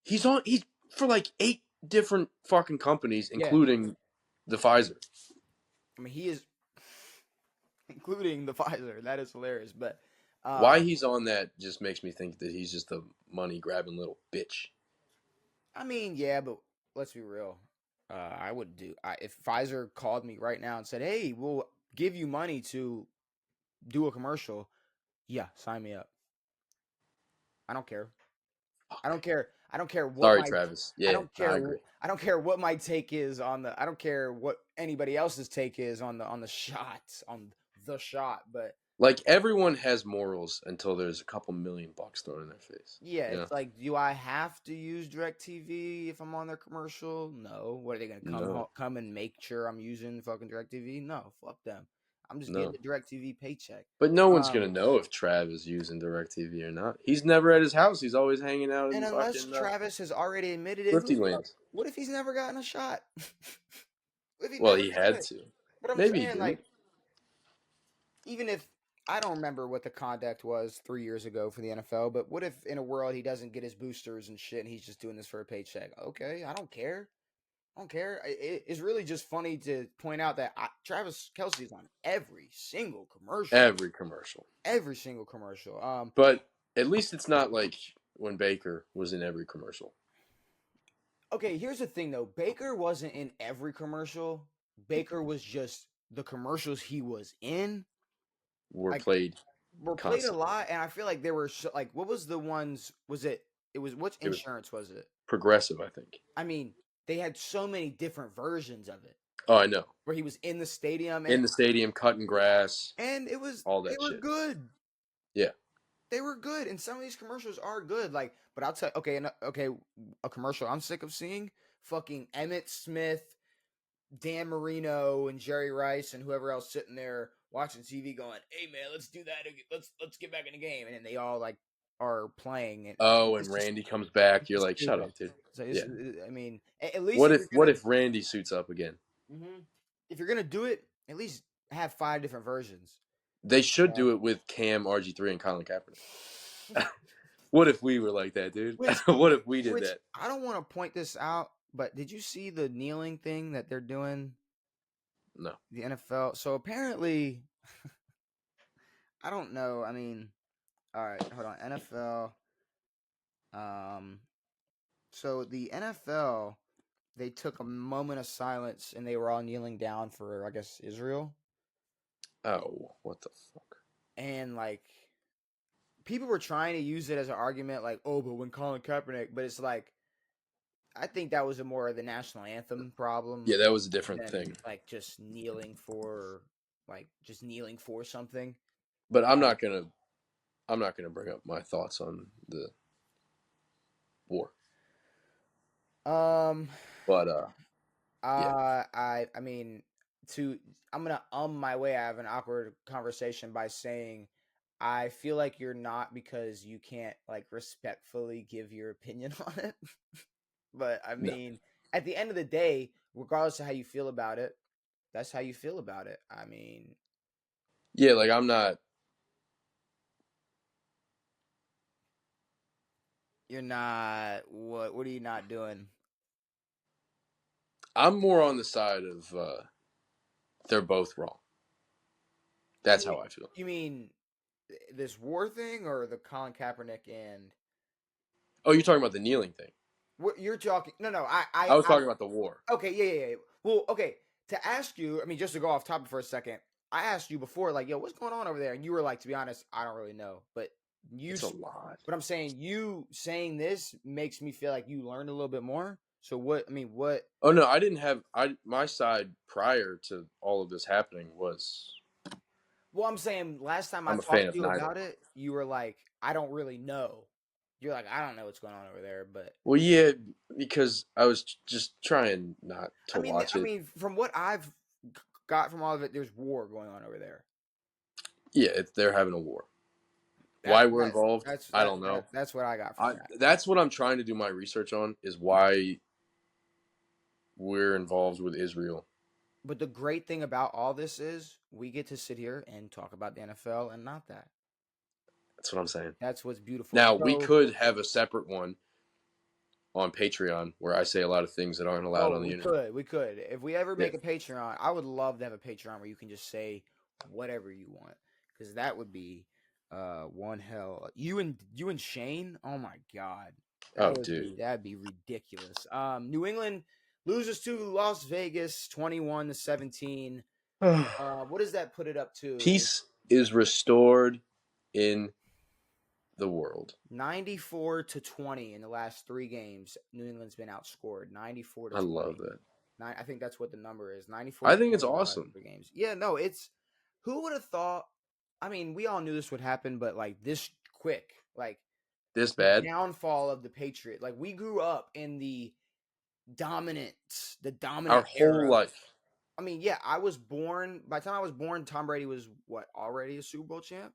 He's on. He's for like 8 different fucking companies, Yeah, including the Pfizer. I mean he is, including the Pfizer. That is hilarious. But Why um, he's on that just makes me think that he's just a money grabbing little bitch. I mean, yeah, but let's be real. I would do if Pfizer called me right now and said, "Hey, we'll give you money to do a commercial." Yeah, sign me up. I don't care. I don't care. I don't care what Sorry, my Travis. I Yeah, don't no, care. I agree. I don't care what my take is on the. I don't care what anybody else's take is on the shot on the shot. But Like everyone has morals until there's a couple $1,000,000 thrown in their face. yeah, You know? it's like, do I have to use DirecTV if I'm on their commercial? No. What are they gonna No, come and make sure I'm using fucking DirecTV? No, fuck them. I'm just getting no. the DirecTV paycheck. But no one's Um, gonna know if Trav is using DirecTV or not. He's never at his house. He's always hanging out and in unless fucking Travis has already admitted it, Thrifty Lands. what if he's never gotten a shot? What if he Well, never he done had it? to. But I'm Maybe he saying, didn't. like, even if I don't remember what the conduct was 3 years ago for the NFL, but what if in a world he doesn't get his boosters and shit and he's just doing this for a paycheck? Okay, I don't care. I don't care. It's really just funny to point out that Travis Kelsey is on every single commercial. Every commercial. Every single commercial. But at least it's not like when Baker was in every commercial. Okay, here's the thing though. Baker wasn't in every commercial. Baker was just the commercials he was in. Were Like played were played a constantly. lot, and I feel like there were like what was the ones? Was it? It was which It was insurance was it? progressive, I think. I mean, they had so many different versions of it Oh, I know. where he was in the stadium, In the stadium, cutting grass, and it was all they that were shit. good. Yeah. They were good, and some of these commercials are good. Like, but I'll tell okay, okay, a commercial I'm sick of seeing: fucking Emmett Smith, Dan Marino, and Jerry Rice, and whoever else sitting there watching TV, going, "Hey man, let's do that. Let's get back in the game," and then they all like are playing, and Oh, and it's just Randy comes back. it's You're just like, shut stupid. up, dude. So Yeah. I mean, at least if you're What gonna if Randy suits up again? mhm. If you're gonna do it, at least have 5 different versions. They should Uh, do it with Cam, RG3, and Colin Kaepernick. What if we were like that, dude? which What if we did which that? I don't want to point this out, but did you see the kneeling thing that they're doing? No. The NFL. So apparently, I don't know. I mean, all right, hold on. NFL. Um, so the NFL, they took a moment of silence and they were all kneeling down for, I guess, Israel. Oh, what the fuck? And like, people were trying to use it as an argument, like, oh, but when Colin Kaepernick, but it's like, I think that was a more of the national anthem problem Yeah, that was a different than thing. like just kneeling for, like, just kneeling for something. But I'm Um, not gonna bring up my thoughts on the war. um, But yeah. I mean, to I'm gonna my way out of an awkward conversation by saying I feel like you're not because you can't like respectfully give your opinion on it. But I No. mean, at the end of the day, regardless of how you feel about it, that's how you feel about it. I mean, Yeah, like I'm not. you're not what are you not doing? I'm more on the side of they're both wrong. That's how I feel. You mean this war thing or the Colin Kaepernick and Oh, you're talking about the kneeling thing. What you're talking? No, no. I was talking about the war. Okay, yeah. Well, okay. To ask you, I mean, just to go off topic for a second, I asked you before, like, yo, what's going on over there? And you were like, to be honest, I don't really know. But It's a lot. but I'm saying you saying this makes me feel like you learned a little bit more. So what? I mean, what? Oh no, I didn't have my side prior to all of this happening was Well, I'm saying last time I I'm a fan talked to of you neither. about it, you were like, I don't really know. You're like, I don't know what's going on over there, but Well, yeah, because I was just trying not to watch I it. mean, from what I've got from all of it, there's war going on over there. Yeah, they're having a war. Why we're involved, I don't know. That's what I got from that. That's what I'm trying to do my research on is why we're involved with Israel. But the great thing about all this is we get to sit here and talk about the NFL and not that. That's what I'm saying. That's what's beautiful. Now, we So, could have a separate one on Patreon where I say a lot of things that aren't allowed on the internet. we could. If we ever Yeah. make a Patreon, I would love to have a Patreon where you can just say whatever you want, because that would be one hell. You and Shane, oh my god, Dude. that'd be ridiculous. New England loses to Las Vegas, 21-17. What does that put it up to? Peace is restored in the world. 94-20 in the last 3 games. New England's been outscored 94 to I 20. love that. I think that's what the number is. 94 I to think it's 20 in the last awesome. 3 games. Yeah, no, it's who would have thought? I mean, we all knew this would happen, but like this quick, like This the bad? downfall of the Patriot. Like we grew up in the dominant Our whole era. life. I mean, yeah, I was born. By the time I was born, Tom Brady was what, already a Super Bowl champ.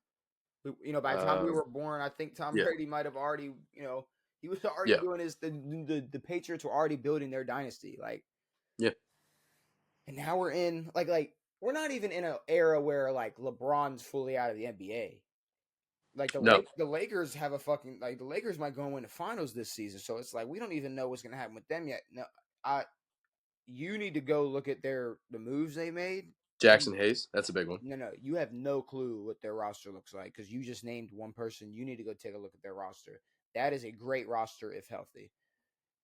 By the time we were born, I think Tom Yeah. Brady might have already, he was already Yeah. doing his. The Patriots were already building their dynasty, like. Yeah. And now we're in like we're not even in an era where like LeBron's fully out of the NBA. Like the Lakers have a fucking the Lakers might go and win the finals this season, so it's like we don't even know what's gonna happen with them yet. No, you need to go look at the moves they made. Jackson Hayes, that's a big one. No, you have no clue what their roster looks like because you just named one person. You need to go take a look at their roster. That is a great roster if healthy.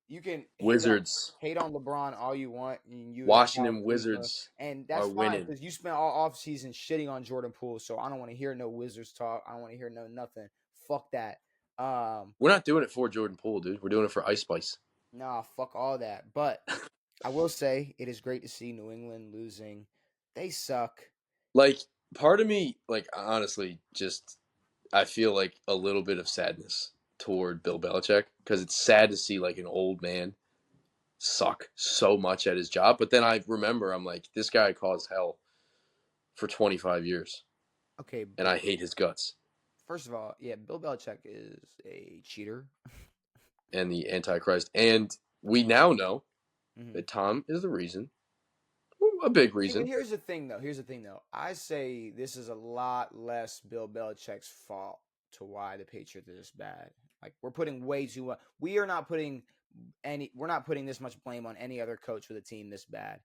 You can Wizards. hate on LeBron all you want, and Washington Wizards and that's are fine winning. because you spent all offseason shitting on Jordan Poole. So I don't want to hear no Wizards talk. I don't want to hear no nothing. Fuck that. We're not doing it for Jordan Poole, dude. We're doing it for Ice Spice. Nah, fuck all that. But I will say it is great to see New England losing. They suck. Like, part of me, like, honestly, just I feel like a little bit of sadness toward Bill Belichick because it's sad to see like an old man suck so much at his job. But then I remember I'm like, this guy caused hell for 25 years. Okay, and I hate his guts. First of all, yeah, Bill Belichick is a cheater and the Antichrist. And we now know mm-hmm. that Tom is the reason. A big reason. But here's the thing, though. I say this is a lot less Bill Belichick's fault to why the Patriots are this bad. Like we're putting way too much. We're not putting this much blame on any other coach with a team this bad.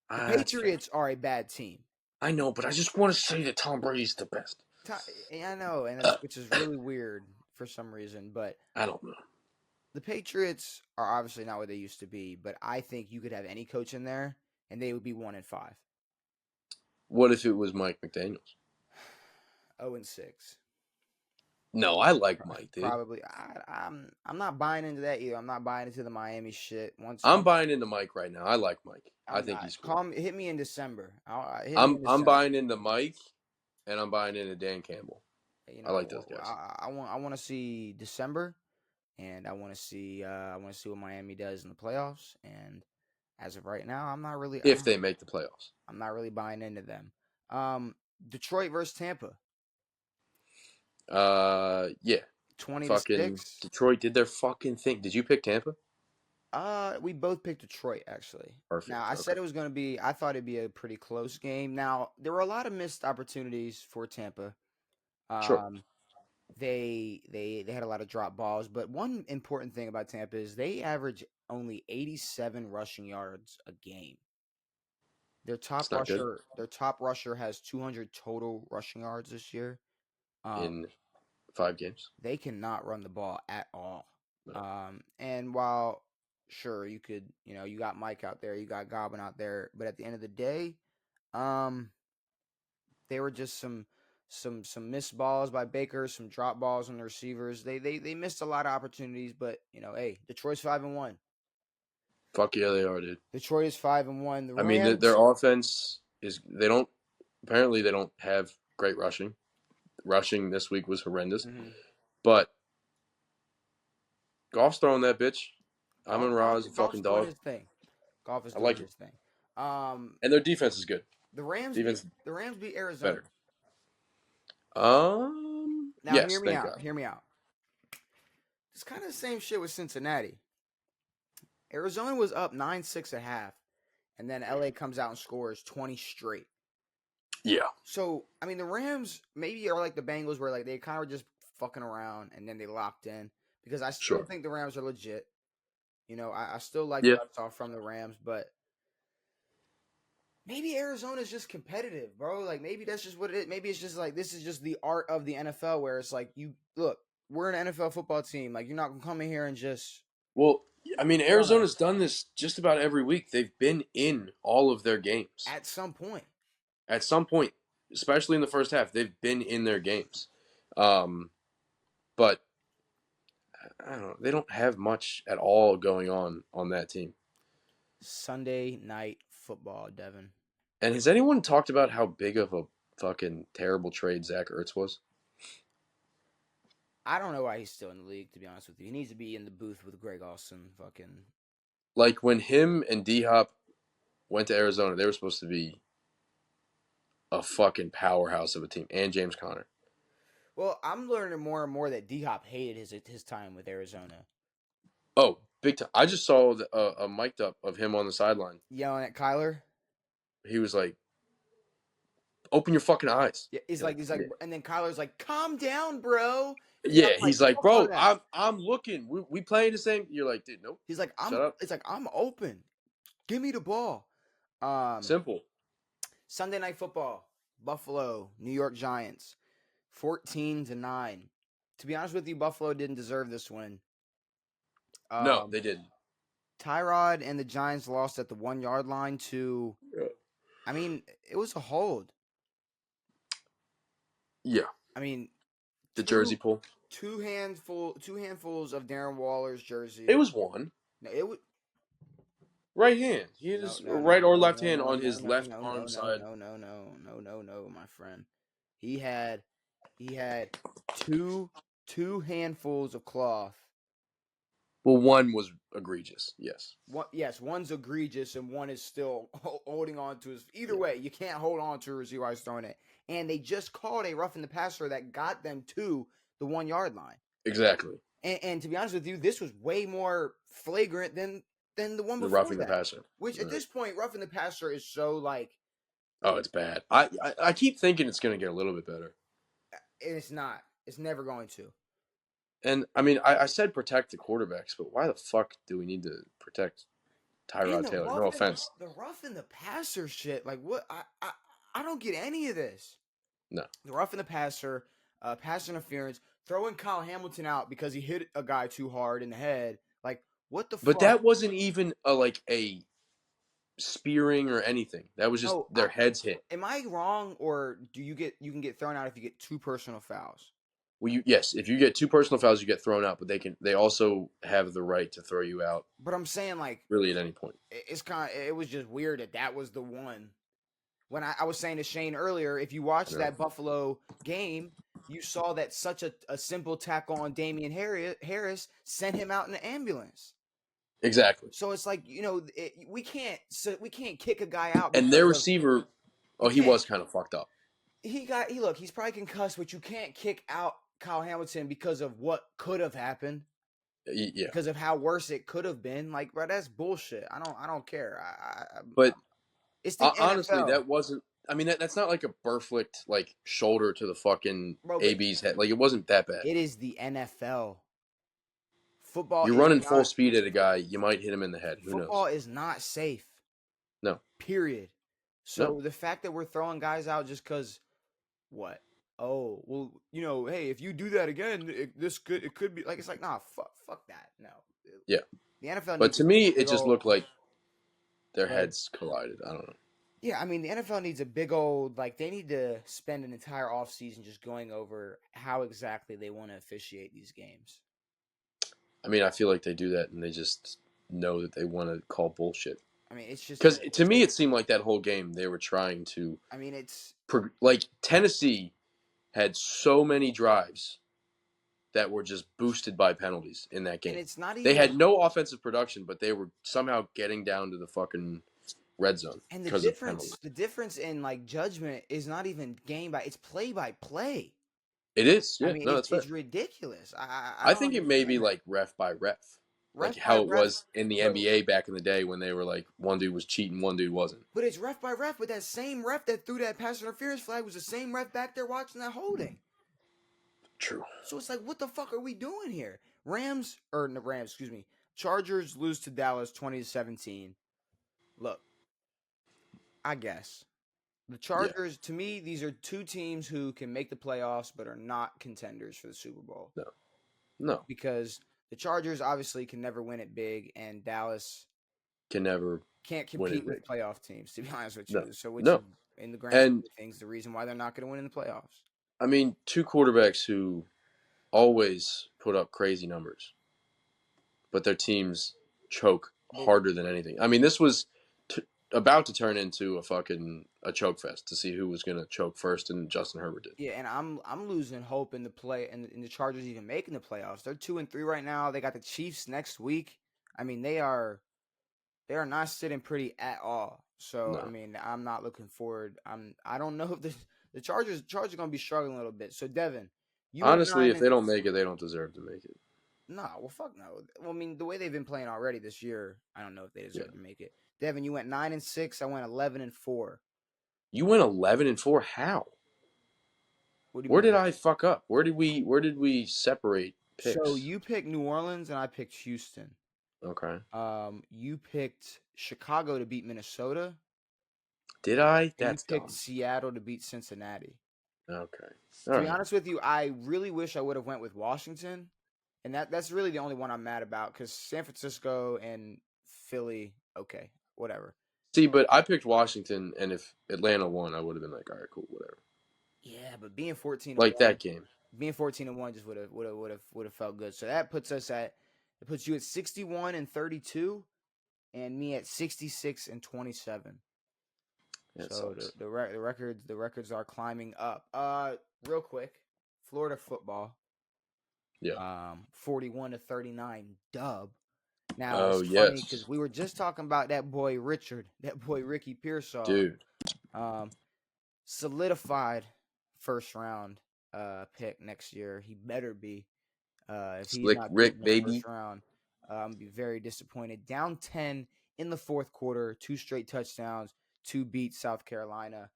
The Patriots are a bad team. I know, but I just want to say that Tom Brady's the best. I know, and which is really weird for some reason, but I don't know. The Patriots are obviously not what they used to be, but I think you could have any coach in there, and they would be 1-5. What if it was Mike McDaniels? 0-6. No, I like Mike, dude. Probably. I'm not buying into that either. I'm not buying into the Miami shit. I'm buying into Mike right now. I like Mike. I think he's cool. Hit me in December. I'm buying into Mike, and I'm buying into Dan Campbell. I like those guys. I want to see December, and I want to see what Miami does in the playoffs. And as of right now, I'm not really. If they make the playoffs, I'm not really buying into them. Detroit versus Tampa. Yeah. 20-6. Detroit did their fucking thing. Did you pick Tampa? We both picked Detroit, actually. Perfect. Now, I said it was going to be, I thought it'd be a pretty close game. Now, there were a lot of missed opportunities for Tampa. Sure. They had a lot of drop balls, but one important thing about Tampa is they average only 87 rushing yards a game. Their top rusher has 200 total rushing yards this year. In 5 games. They cannot run the ball at all. No. And while sure, you could, you got Mike out there, you got Goblin out there, but at the end of the day, um, they were just some missed balls by Baker, some drop balls on the receivers. They missed a lot of opportunities, but hey, Detroit's 5-1. Fuck yeah, they are, dude. Detroit is 5-1. The I mean, Rams. their offense is they don't have great rushing. Rushing this week was horrendous, Mhm. but Goff's throwing that bitch. Amon Ra is a Golf's fucking doing dog. his thing. Golf is I doing like it, his thing. Um, and their defense is good. the Rams beat Defense the Rams beat Arizona. better. Now hear Yes, me thank out. God. Hear me out. It's kind of the same shit with Cincinnati. Arizona was up 9-6 at half, and then LA comes out and scores 20 straight. Yeah, So I mean, the Rams maybe are like the Bengals, where like they kind of just fucking around and then they locked in, because I still sure. think the Rams are legit. I still like Yeah, what I saw from the Rams, but maybe Arizona's just competitive, bro. Like maybe that's just what it is. Maybe it's just like this is just the art of the NFL, where it's like you look, we're an NFL football team. Like you're not gonna come in here and just well, I mean, shit on us Arizona's done this just about every week. They've been in all of their games at some point. at some point, especially in the first half. They've been in their games, but I don't know. They don't have much at all going on that team. Sunday night football, Devin. And has anyone talked about how big of a fucking terrible trade Zach Ertz was? I don't know why he's still in the league, to be honest with you. He needs to be in the booth with Greg Olson. Fucking. Like when him and D Hop went to Arizona, they were supposed to be a fucking powerhouse of a team, and James Conner. Well, I'm learning more and more that D Hop hated his time with Arizona. Oh, big time! I just saw a mic'd up of him on the sideline. Yelling at Kyler. He was like, "Open your fucking eyes." Yeah, he's You're like, yeah. and then Kyler's like, "Calm down, bro." And I'm Yeah, like, he's like, "Fuck all "Bro, that." I'm looking. We playing the same." You're like, "Dude, nope. He's like, Shut up." It's like I'm open. Give me the ball. Um, Simple. Sunday night football. Buffalo, New York Giants, 14-9. To be honest with you, Buffalo didn't deserve this win. No, they didn't. Tyrod and the Giants lost at the 1 yard line to. I mean, it was a hold. Yeah, I mean, the two jersey pull. two handfuls of Darren Waller's jersey. It was one. No, it was Right hand. He had no his no no right or no left no hand no on no his no left no arm no side. no, my friend. He had two handfuls of cloth. Well, one was egregious. Yes. Yes, one's egregious and one is still holding on to his. Either Yeah. way, you can't hold on to a receiver while he's throwing it. And they just called a roughing the passer that got them to the 1 yard line. Exactly. And to be honest with you, this was way more flagrant than the one The before roughing the that. passer. Which at this point, roughing the passer is so like. Oh, it's bad. I keep thinking it's going to get a little bit better. It's not. It's never going to. And I mean, I said protect the quarterbacks, but why the fuck do we need to protect And Tyrod Taylor? No offense. the roughing the passer shit. Like what? I don't get any of this. No. The roughing the passer, pass interference, throwing Kyle Hamilton out because he hit a guy too hard in the head. Like what the But fuck? that wasn't even a spearing or anything. That was just No, their heads hit. Am I wrong, or do you can get thrown out if you get 2 personal fouls? Well, yes, if you get 2 personal fouls, you get thrown out. But they also have the right to throw you out. But I'm saying like really at any point. It was just weird that was the one. When I was saying to Shane earlier, if you watched that Buffalo game, you saw that such a simple tackle on Damian Harris sent him out in an ambulance. Exactly. So it's like we can't kick a guy out. And their receiver, he was kind of fucked up. He's probably concussed, but you can't kick out Kyle Hamilton because of what could have happened. Yeah. Because of how worse it could have been. Like, bro, that's bullshit. I don't care. But it's the honestly, NFL. that wasn't. I mean, that's not like a Burflicht like shoulder to the fucking AB's head. Like it wasn't that bad. It is the NFL. Football. You're running full speed at a guy, you might hit him in the head. Who knows? Football is not safe. No. Period. So the fact that we're throwing guys out just because, what? Oh, well, hey, if you do that again, it could be like, it's like, nah, fuck that. No. Yeah. The NFL But needs to a me, big it just old. looked like their Go ahead. heads collided. I don't know. Yeah, I mean the NFL needs a big old like they need to spend an entire offseason just going over how exactly they want to officiate these games. I mean, I feel like they do that and they just know that they want to call bullshit. I mean, it's just Because to me, it seemed like that whole game they were trying to, I mean, it's like Tennessee had so many drives that were just boosted by penalties in that and game. it's not They even had no offensive production, but they were somehow getting down to the fucking red zone and because of penalties. the difference in like judgment is not even game by it's play by play. It is, I yeah, mean, no, that's it's fair. ridiculous. I I don't think it may be understand that. like ref by ref, like Ref by how it ref. was in the So, NBA back in the day when they were like one dude was cheating, one dude wasn't. but it's ref by ref. But that same ref that threw that pass interference flag was the same ref back there watching that holding. True. So it's like, what the fuck are we doing here? Rams, excuse me. Chargers lose to Dallas 20-17. Look, I guess. The Yeah. Chargers, to me, these are two teams who can make the playoffs but are not contenders for the Super Bowl. No. No. Because the Chargers obviously can never win it big, and Dallas Can never can't win compete it with big. playoff teams, to be honest with No. you. So, which is, No. in the grand scheme And of things, the reason why they're not going to win in the playoffs. I mean, two quarterbacks who always put up crazy numbers, but their teams choke But harder than anything. I mean, this was about to turn into a choke fest to see who was going to choke first, and Justin Herbert did. yeah, and I'm losing hope in the play and in the Chargers even making the playoffs. They're 2-3 right now. They got the Chiefs next week. I mean, they are not sitting pretty at all. So I No. mean, I'm not looking forward. I don't know if the Chargers are gonna be struggling a little bit. So Devin, you went Honestly, nine if they and don't make it, they don't deserve to make it. no, well fuck no. Well, I mean, the way they've been playing already this year, I don't know if they Yeah. deserve to make it. Devin, you went 9-6. I went 11-4. You went 11-4. How? What do you Where mean? did I fuck up? Where did we separate So picks? you picked New Orleans and I picked Houston. Okay. You picked Chicago to beat Minnesota, Did I? and you That's picked dumb. Seattle to beat Cincinnati. Okay. To All be right. honest with you, I really wish I would have went with Washington, and that's really the only one I'm mad about because San Francisco and Philly, okay, whatever. See, but I picked Washington, and if Atlanta won, I would have been like, all right, cool, whatever. Yeah, but being 14 and Like one, that game. just would have felt good. So that puts you at 61-32, and me at 66-27. That So sucks. the records are climbing up. Real quick, Florida football. Yeah. 41-39 dub. Now Oh, it's funny yes. because we were just talking about that boy Richard, that boy Ricky Pearsall, Dude. solidified first round pick next year. He better be. If he's Slick not beating Rick, the baby. first round, I'm gonna be very disappointed. Down 10 in the fourth quarter, 2 straight touchdowns to beat South Carolina.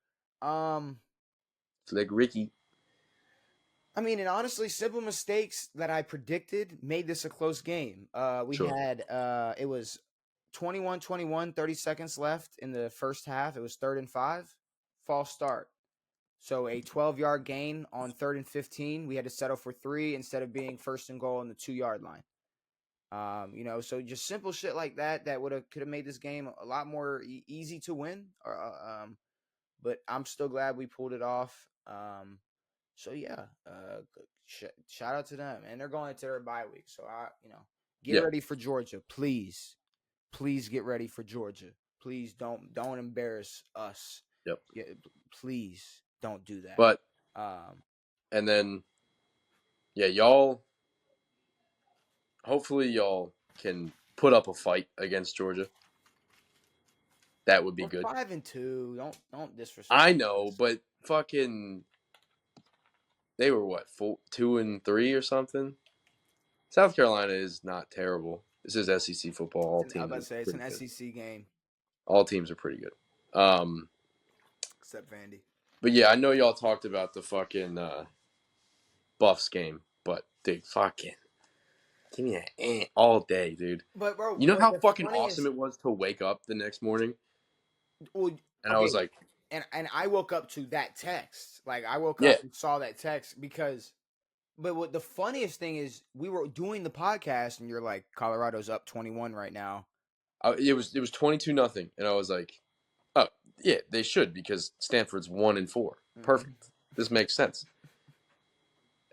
Slick Ricky. I mean, and honestly, simple mistakes that I predicted made this a close game. We Sure. had it was 21-21, 30 seconds left in the first half. It was 3rd and 5, false start. So a 12-yard gain on 3rd and 15. We had to settle for 3 instead of being first and goal on the 2-yard line. So just simple shit like that could have made this game a lot more easy to win. But I'm still glad we pulled it off. So yeah, shout out to them, and they're going into their bye week. So get Yeah. ready for Georgia, please. Please get ready for Georgia. Please don't embarrass us. Yep. Yeah, please don't do that. But Um, and then yeah, y'all hopefully y'all can put up a fight against Georgia. That would be we're good. 5-2. Don't disrespect. I know, but fucking they were what, 2-3 or something? South Carolina is not terrible. This is SEC football. All I was teams about are to say it's an pretty good. SEC game, All teams are pretty good. except Vandy. But yeah, I know y'all talked about the fucking Buffs game, but dude, fucking give me that all day, dude. But bro, You know how the fucking funniest, awesome it was to wake up the next morning? well, And I was like, and I woke up to that text. Like I woke yeah, up and saw that text because But what the funniest thing is, we were doing the podcast, and you're like, Colorado's up 21 right now. It was 22-0, and I was like, oh yeah, they should because Stanford's 1-4. Mm-hmm. Perfect. This makes sense.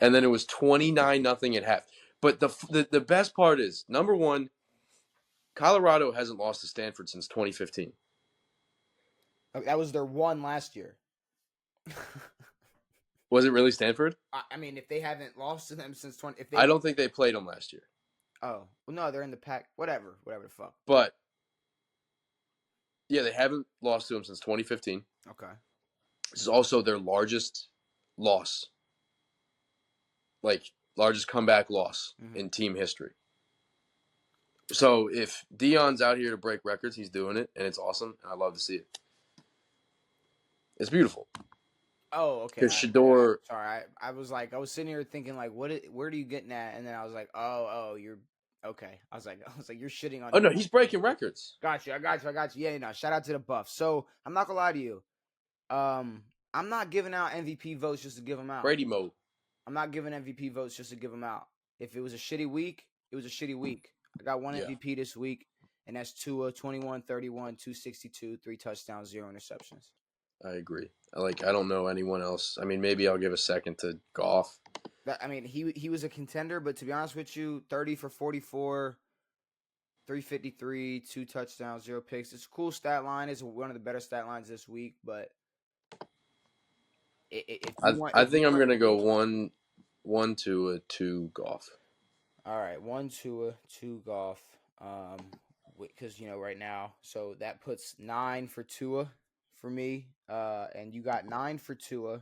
And then it was 29-0 at half. But the best part is, number one, Colorado hasn't lost to Stanford since 2015. That was their one last year. Was it really Stanford? I mean, if they haven't lost to them since 20, if they, I don't think they played them last year. oh well, no, they're in the pack. Whatever the fuck. But yeah, they haven't lost to them since 2015. Okay. This is also their largest loss, like largest comeback loss in team history. So if Dion's out here to break records, he's doing it, and it's awesome, and I love to see it. It's beautiful. Oh, okay. Because Shedeur, sorry, I was sitting here thinking like, where are you getting at? And then I was like, oh, you're okay. I was like, you're shitting on. Oh no, he's breaking records. Got you. I got you. Yeah, no. Shout out to the Buffs. So I'm not gonna lie to you. I'm not giving out MVP votes just to give them out. Brady mode. I'm not giving MVP votes just to give them out. If it was a shitty week, it was a shitty week. I got one MVP this week, and that's Tua, 21, 31, 262, 3 touchdowns, 0 interceptions. I agree. I don't know anyone else. I mean, maybe I'll give a second to Goff. I mean, he was a contender, but to be honest with you, 30 for 44, 353, 2 touchdowns, 0 picks. It's a cool stat line. It's one of the better stat lines this week, but I think I'm going to go 1 Tua, 2 Goff. All right, 1 Tua, 2 Goff. Because right now, so that puts 9 for Tua for me. And you got 9 for Tua,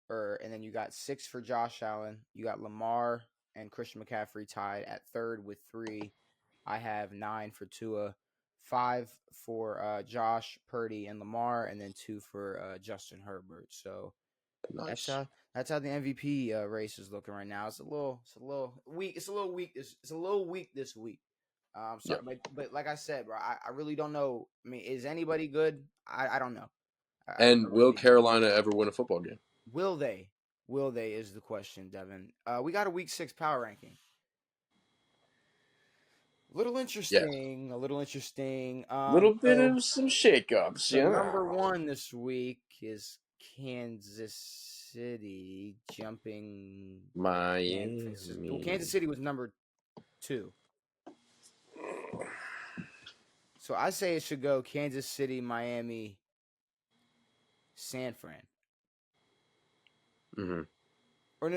and then you got 6 for Josh Allen. You got Lamar and Christian McCaffrey tied at third with 3. I have 9 for Tua, 5 for Josh, Purdy, and Lamar, and then 2 for Justin Herbert. So nice. That's how the MVP race is looking right now. It's a little weak. It's a little weak this week. Sorry, but like I said, bro, I really don't know. I mean, is anybody good? I don't know. Will Carolina ever win a football game? Will they? Will they is the question, Devan. We got a week 6 power ranking. A little interesting. Yes. A little interesting. Little bit of some shakeups. The number 1 this week is Kansas City jumping Miami. Well, Kansas City was number 2. So I say it should go Kansas City, Miami, San Fran. Mm-hmm. Or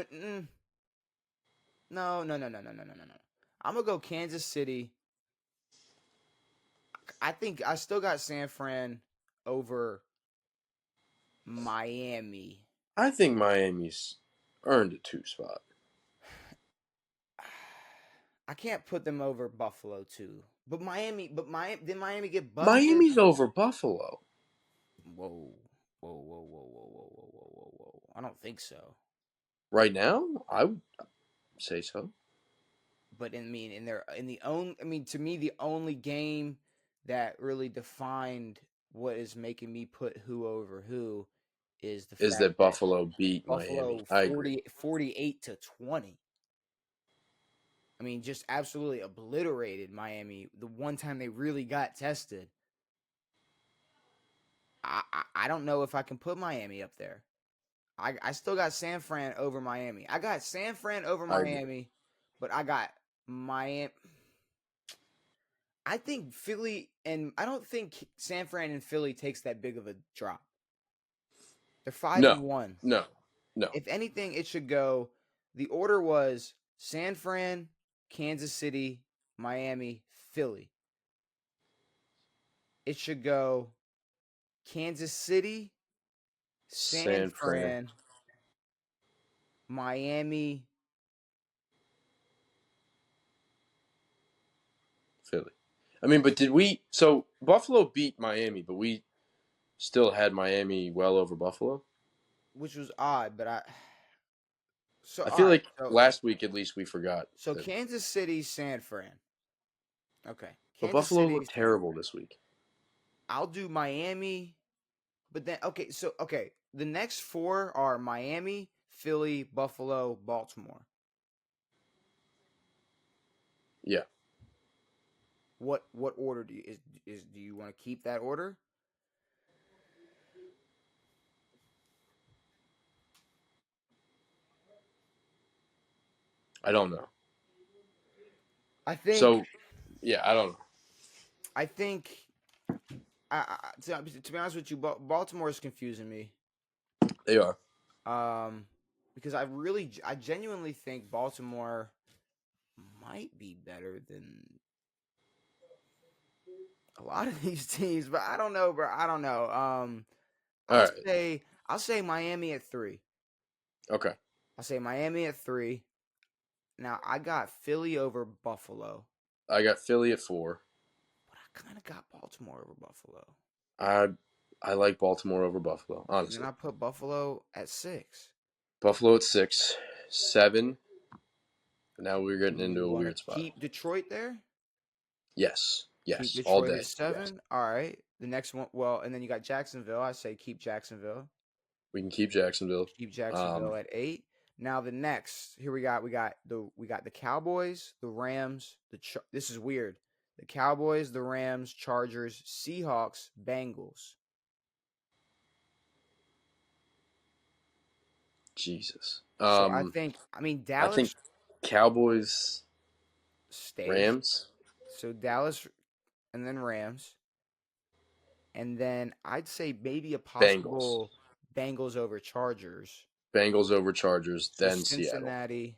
no. I'm gonna go Kansas City. I think I still got San Fran over Miami. I think Miami's earned a 2 spot. I can't put them over Buffalo too. Did Miami get busted? Miami's over Buffalo. Whoa. I don't think so. Right now, I would say so. But to me, the only game that really defined what is making me put who over who is the fact that Buffalo beat Buffalo Miami. 48-20. I mean, just absolutely obliterated Miami the one time they really got tested. I don't know if I can put Miami up there. I still got San Fran over Miami. I got San Fran over Miami, but I got Miami. I think Philly, and I don't think San Fran and Philly takes that big of a drop. They're 5-1. No. If anything, it should go. The order was San Fran, Kansas City, Miami, Philly. It should go Kansas City, San Fran, Miami, Philly. I mean, but did we? So Buffalo beat Miami, but we still had Miami well over Buffalo, which was odd. But I feel like last week at least we forgot. So Kansas City, San Fran. Okay, but Buffalo looked terrible this week. I'll do Miami, but then the next 4 are Miami, Philly, Buffalo, Baltimore. Yeah. What order do you want to keep that order? I don't know. I think So, yeah, I don't know. I think to be honest with you, Baltimore is confusing me. They are. Because I genuinely think Baltimore might be better than a lot of these teams, but I don't know, bro. I don't know. All I'll right. say I'll say Miami at 3. Okay. I'll say Miami at 3. Now I got Philly over Buffalo, I got Philly at 4. but I kind of got Baltimore over Buffalo. I like Baltimore over Buffalo, And then honestly. I put Buffalo at 6. Buffalo at 6. 7. Now we're Do getting we into a want to weird spot. keep Detroit there? Yes. Keep Yes. All Detroit day. at 7. Yes. All right. The next one, well, and then you got Jacksonville. I say keep Jacksonville. We can keep Jacksonville. Keep Jacksonville at 8. Now the next, here we got the Cowboys, the Rams, this is weird. The Cowboys, the Rams, Chargers, Seahawks, Bengals. Jesus. So I mean I think Dallas Cowboys, stays. Rams, So Dallas and then Rams. And then I'd say maybe a Bengals. possible Bengals over Chargers. Bengals over Chargers, So then Seattle. Cincinnati,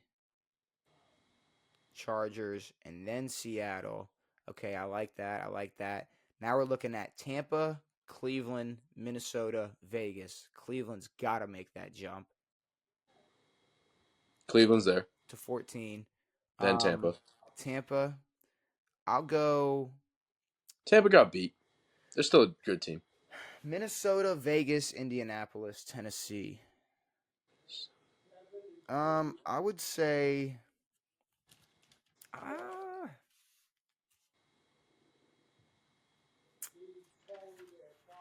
Chargers, and then Seattle. Okay, I like that. I like that. Now we're looking at Tampa, Cleveland, Minnesota, Vegas. Cleveland's got to make that jump Cleveland's there, to 14. then Tampa. Tampa, I'll go Tampa got beat. They're still a good team. Minnesota, Vegas, Indianapolis, Tennessee. I would say uh,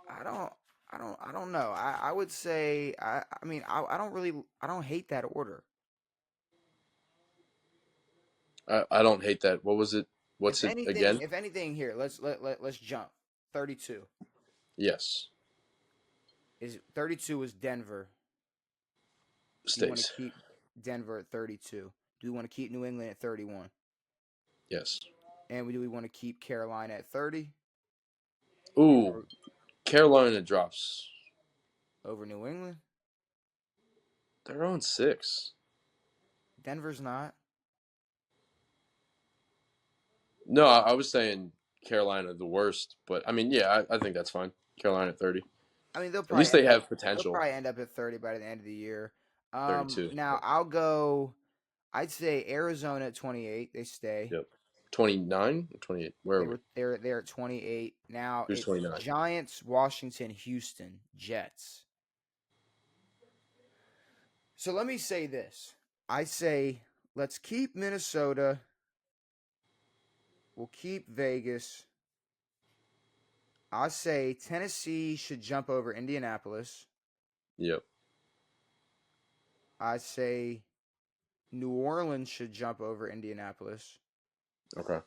I don't know. I would say I mean I don't hate that order. I don't hate that. What was it? What's it again? If anything here, let's jump. 32 Yes. is 32 is Denver. Do you want to Stays. keep Denver at 32? Do we want to keep New England at 31? Yes. And do we want to keep Carolina at 30 Ooh, Carolina drops. over New England? They're on 6. Denver's not. No, I was saying Carolina the worst, but I mean, yeah, I think that's fine. Carolina at 30. I mean, At least they have potential. end up at 30 by the end of the year. 32. Now I'll go. I'd say Arizona at 28. They stay. Yep. 29 or 28? Where are we? They're at 28. Now Who's it's 29? Giants, Washington, Houston, Jets. So let me say this. I say let's keep Minnesota. We'll keep Vegas. I say Tennessee should jump over Indianapolis. Yep. I say New Orleans should jump over Indianapolis. Okay.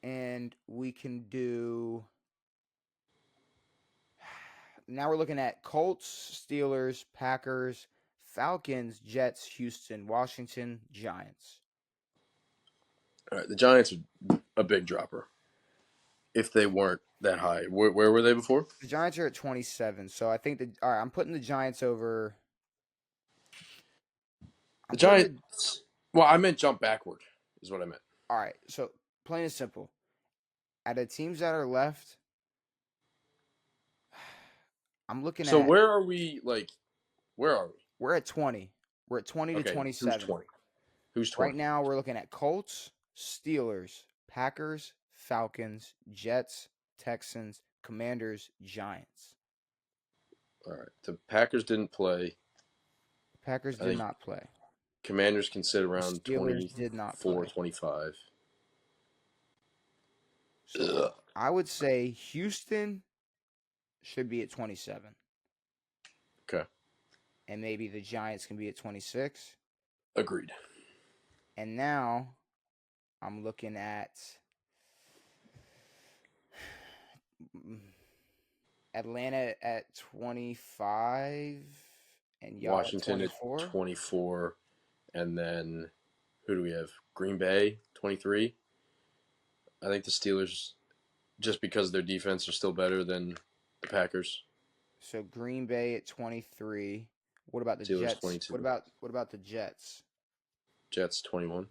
And we can do. Now we're looking at Colts, Steelers, Packers, Falcons, Jets, Houston, Washington, Giants. All right. The Giants are a big dropper. If they weren't that high, where were they before? The Giants are at 27, so I think all right. I'm putting the Giants over. The I'm putting the Giants. Well, I meant jump backward, is what I meant. all right. So plain and simple. Out of the teams that are left, I'm looking So at. where are we? Like, where are we? We're at 20. We're at 20 to Okay. Who's 27. 20? Who's Right 20? now, we're looking at Colts, Steelers, Packers, Falcons, Jets, Texans, Commanders, Giants. All right. The Packers didn't play. Packers I did think not play. Commanders can sit The around Steelers did not 24, play. 25. So Ugh. I would say Houston should be at 27. Okay. And maybe the Giants can be at 26. Agreed. And now I'm looking at Atlanta at 25 and y'all at Washington at 24. 24, and then who do we have? Green Bay 23. I think the Steelers, just because their defense are still better than the Packers. So Green Bay at 23. What about the Steelers Jets? 22. What about the Jets? Jets 21.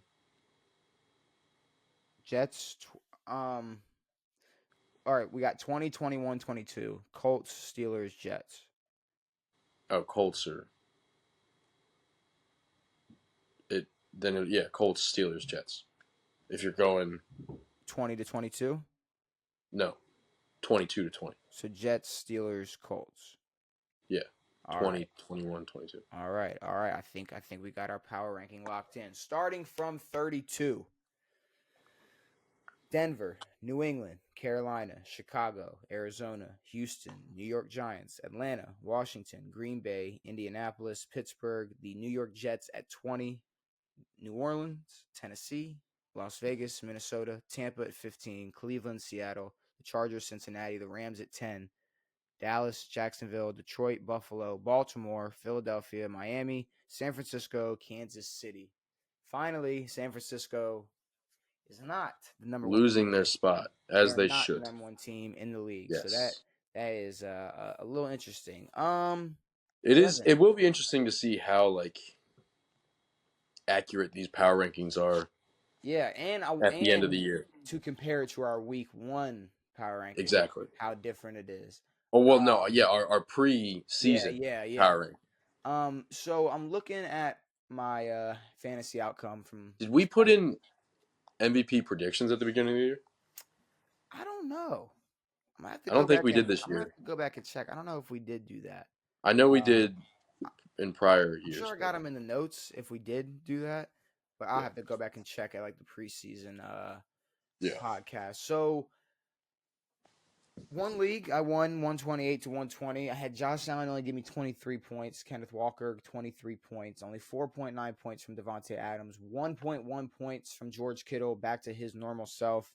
Jets all right, we got 20, 21, 22. Colts, Steelers, Jets. Oh, Colts are it. Yeah, Colts, Steelers, Jets. If you're going 20 to 22. no, 22 to 20. So Jets, Steelers, Colts. Yeah, All 20, right. 21, 22. All right. All right. I think we got our power ranking locked in. Starting from 32. Denver, New England, Carolina, Chicago, Arizona, Houston, New York Giants, Atlanta, Washington, Green Bay, Indianapolis, Pittsburgh, the New York Jets at 20, New Orleans, Tennessee, Las Vegas, Minnesota, Tampa at 15, Cleveland, Seattle, the Chargers, Cincinnati, the Rams at 10, Dallas, Jacksonville, Detroit, Buffalo, Baltimore, Philadelphia, Miami, San Francisco, Kansas City. Finally, San Francisco is not the number one Losing team. their spot, They as are they not the should. number one team in the league. So that Yes. is a little interesting. It is. Devin. It will be interesting to see how accurate these power rankings are Yeah, and at the end of the year. to compare it to our week 1 power ranking, Exactly. how different it is. Oh well, no, Um, yeah, our pre-season yeah. power ranking. So I'm looking at my fantasy outcome from Did this we put past in week. MVP predictions at the beginning of the year? I don't know. I'm gonna have to I go don't think we back and did this I'm gonna have year. to go back and check. I don't know if we did do that. I know we Um, did in prior I'm sure years, I got but them in the notes if we did do that, but I'll yeah, have to go back and check at like the preseason yeah. podcast. So one league, I won 128 to 120. I had Josh Allen only give me 23 points. Kenneth Walker, 23 points. Only 4.9 points from Devontae Adams. 1.1 points from George Kittle back to his normal self.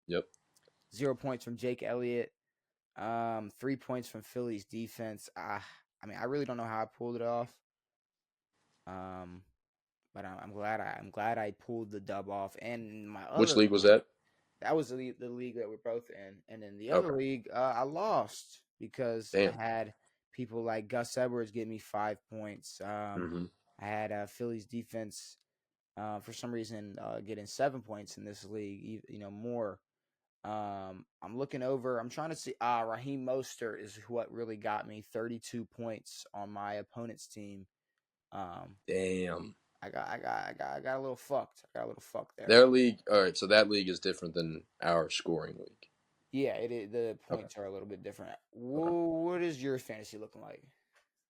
Yep. 0 points from Jake Elliott. 3 points from Philly's defense. I mean, I really don't know how I pulled it off. But I'm glad I pulled the dub off. And my Which other league was that? that was the league that we're both in, and then the other Okay. league I lost because I Damn. had people like Gus Edwards give me 5 points. Mm-hmm. I had Philly's defense for some reason getting 7 points in this league, more. I'm looking over. I'm trying to see. Raheem Mostert is what really got me 32 points on my opponent's team. Damn. I got a little fucked. I got a little fucked there. Their league. All right, so that league is different than our scoring league. Yeah, it is. The points are a little bit different. Okay. What is your fantasy looking like?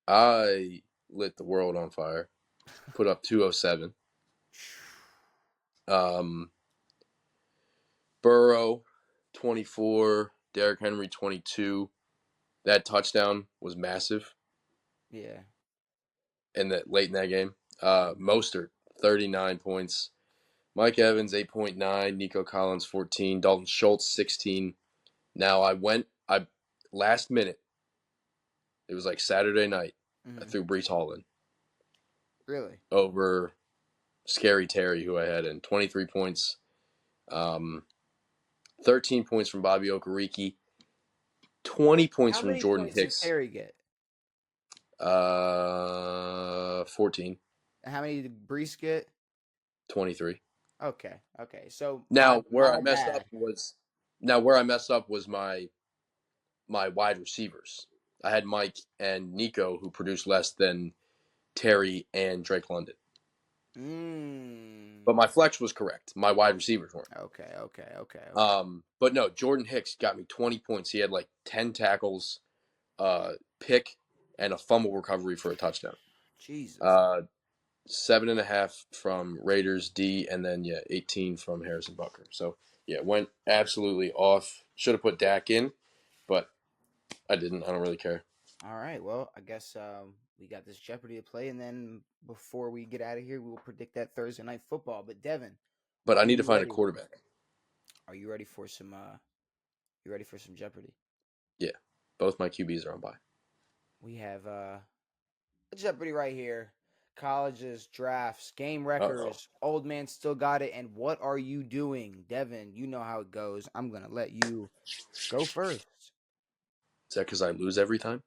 I lit the world on fire. Put up 207. Burrow 24. Derrick Henry 22. That touchdown was massive. Yeah. Late in that game. Mostert 39 points. Mike Evans 8.9. Nico Collins 14. Dalton Schultz 16. Now I last minute. It was like Saturday night. I threw Breece Hall in. Really? Over Scary Terry, who I had in 23 points. 13 points from Bobby Okereke. 20 points How from many Jordan points did Hicks. Terry get? 14. And how many did Brees get? 23. Okay. So Now where I my messed bad. up was my wide receivers. I had Mike and Nico who produced less than Terry and Drake London. But my flex was correct. My wide receivers weren't. Okay. But no, Jordan Hicks got me 20 points. He had like 10 tackles, pick, and a fumble recovery for a touchdown. Jesus. 7.5 from Raiders D, and then 18 from Harrison Butker. So went absolutely off. Should have put Dak in, but I didn't. I don't really care. All right. Well, I guess we got this Jeopardy to play, and then before we get out of here, we will predict that Thursday night football. But Devin, But I Are need to you find a ready? quarterback. Are you ready for some? You ready for some Jeopardy? Yeah, both my QBs are on bye. We have Jeopardy right here. Colleges, drafts, game Uh-oh. records. Old man still got it. And what are you doing, Devin? You know how it goes. I'm gonna let you go first. Is that because I lose every time?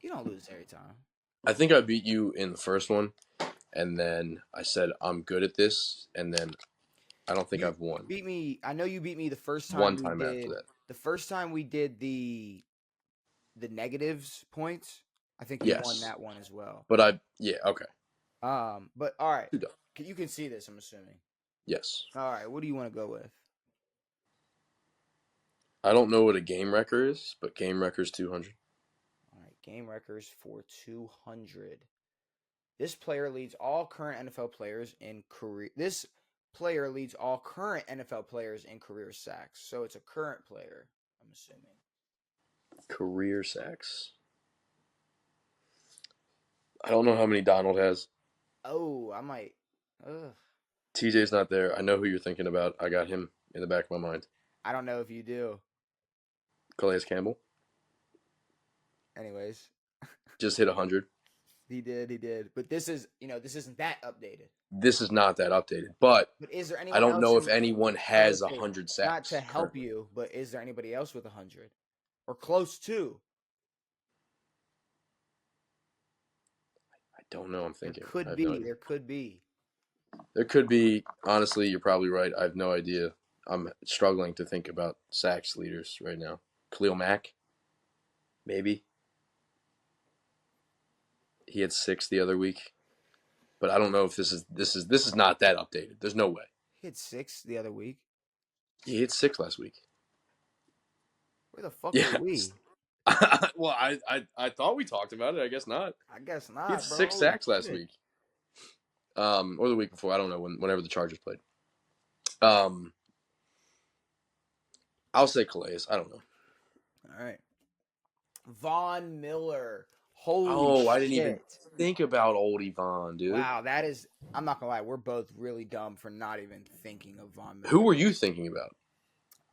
You don't lose every time. I think I beat you in the first one, and then I said I'm good at this, and then I don't think You I've won. beat me. I know you beat me the first One time we time after did. that. The first time we did the negatives points. I think you won Yes. that one as well. But okay. But all right, Too dumb. you can see this. I'm assuming. Yes. All right, what do you want to go with? I don't know what a game record is, but game record's 200. All right, game records for 200. This player leads all current NFL players in career. This player leads all current NFL players in career sacks. So it's a current player, I'm assuming. Career sacks. I don't know how many Donald has. Oh, I might. Ugh. TJ's not there. I know who you're thinking about. I got him in the back of my mind. I don't know if you do. Calais Campbell Anyways, just hit 100. he did. But this is, this isn't that updated. This is not that updated, but But is there I anyone don't else know if in anyone has okay, 100 not to sacks help currently. you, but is there anybody else with 100 or close to? I don't know. I'm There thinking. I could have no be. idea. There could be. There could be. Honestly, you're probably right. I have no idea. I'm struggling to think about sacks leaders right now. Khalil Mack, maybe. He had 6 the other week, but I don't know if this is not that updated. There's no way. He had 6 the other week. He hit 6 last week. Where the fuck were Yeah. we? Well, I thought we talked about it. I guess not. I guess He had not, bro. 6 Holy sacks last shit. week. Or the week before. I don't know whenever the Chargers played. I'll say Calais. I don't know. All right. Von Miller. Holy Oh, I shit. didn't even think about old Yvonne, dude. Wow, that is. I'm not gonna lie. We're both really dumb for not even thinking of Von Miller. Who were you thinking about?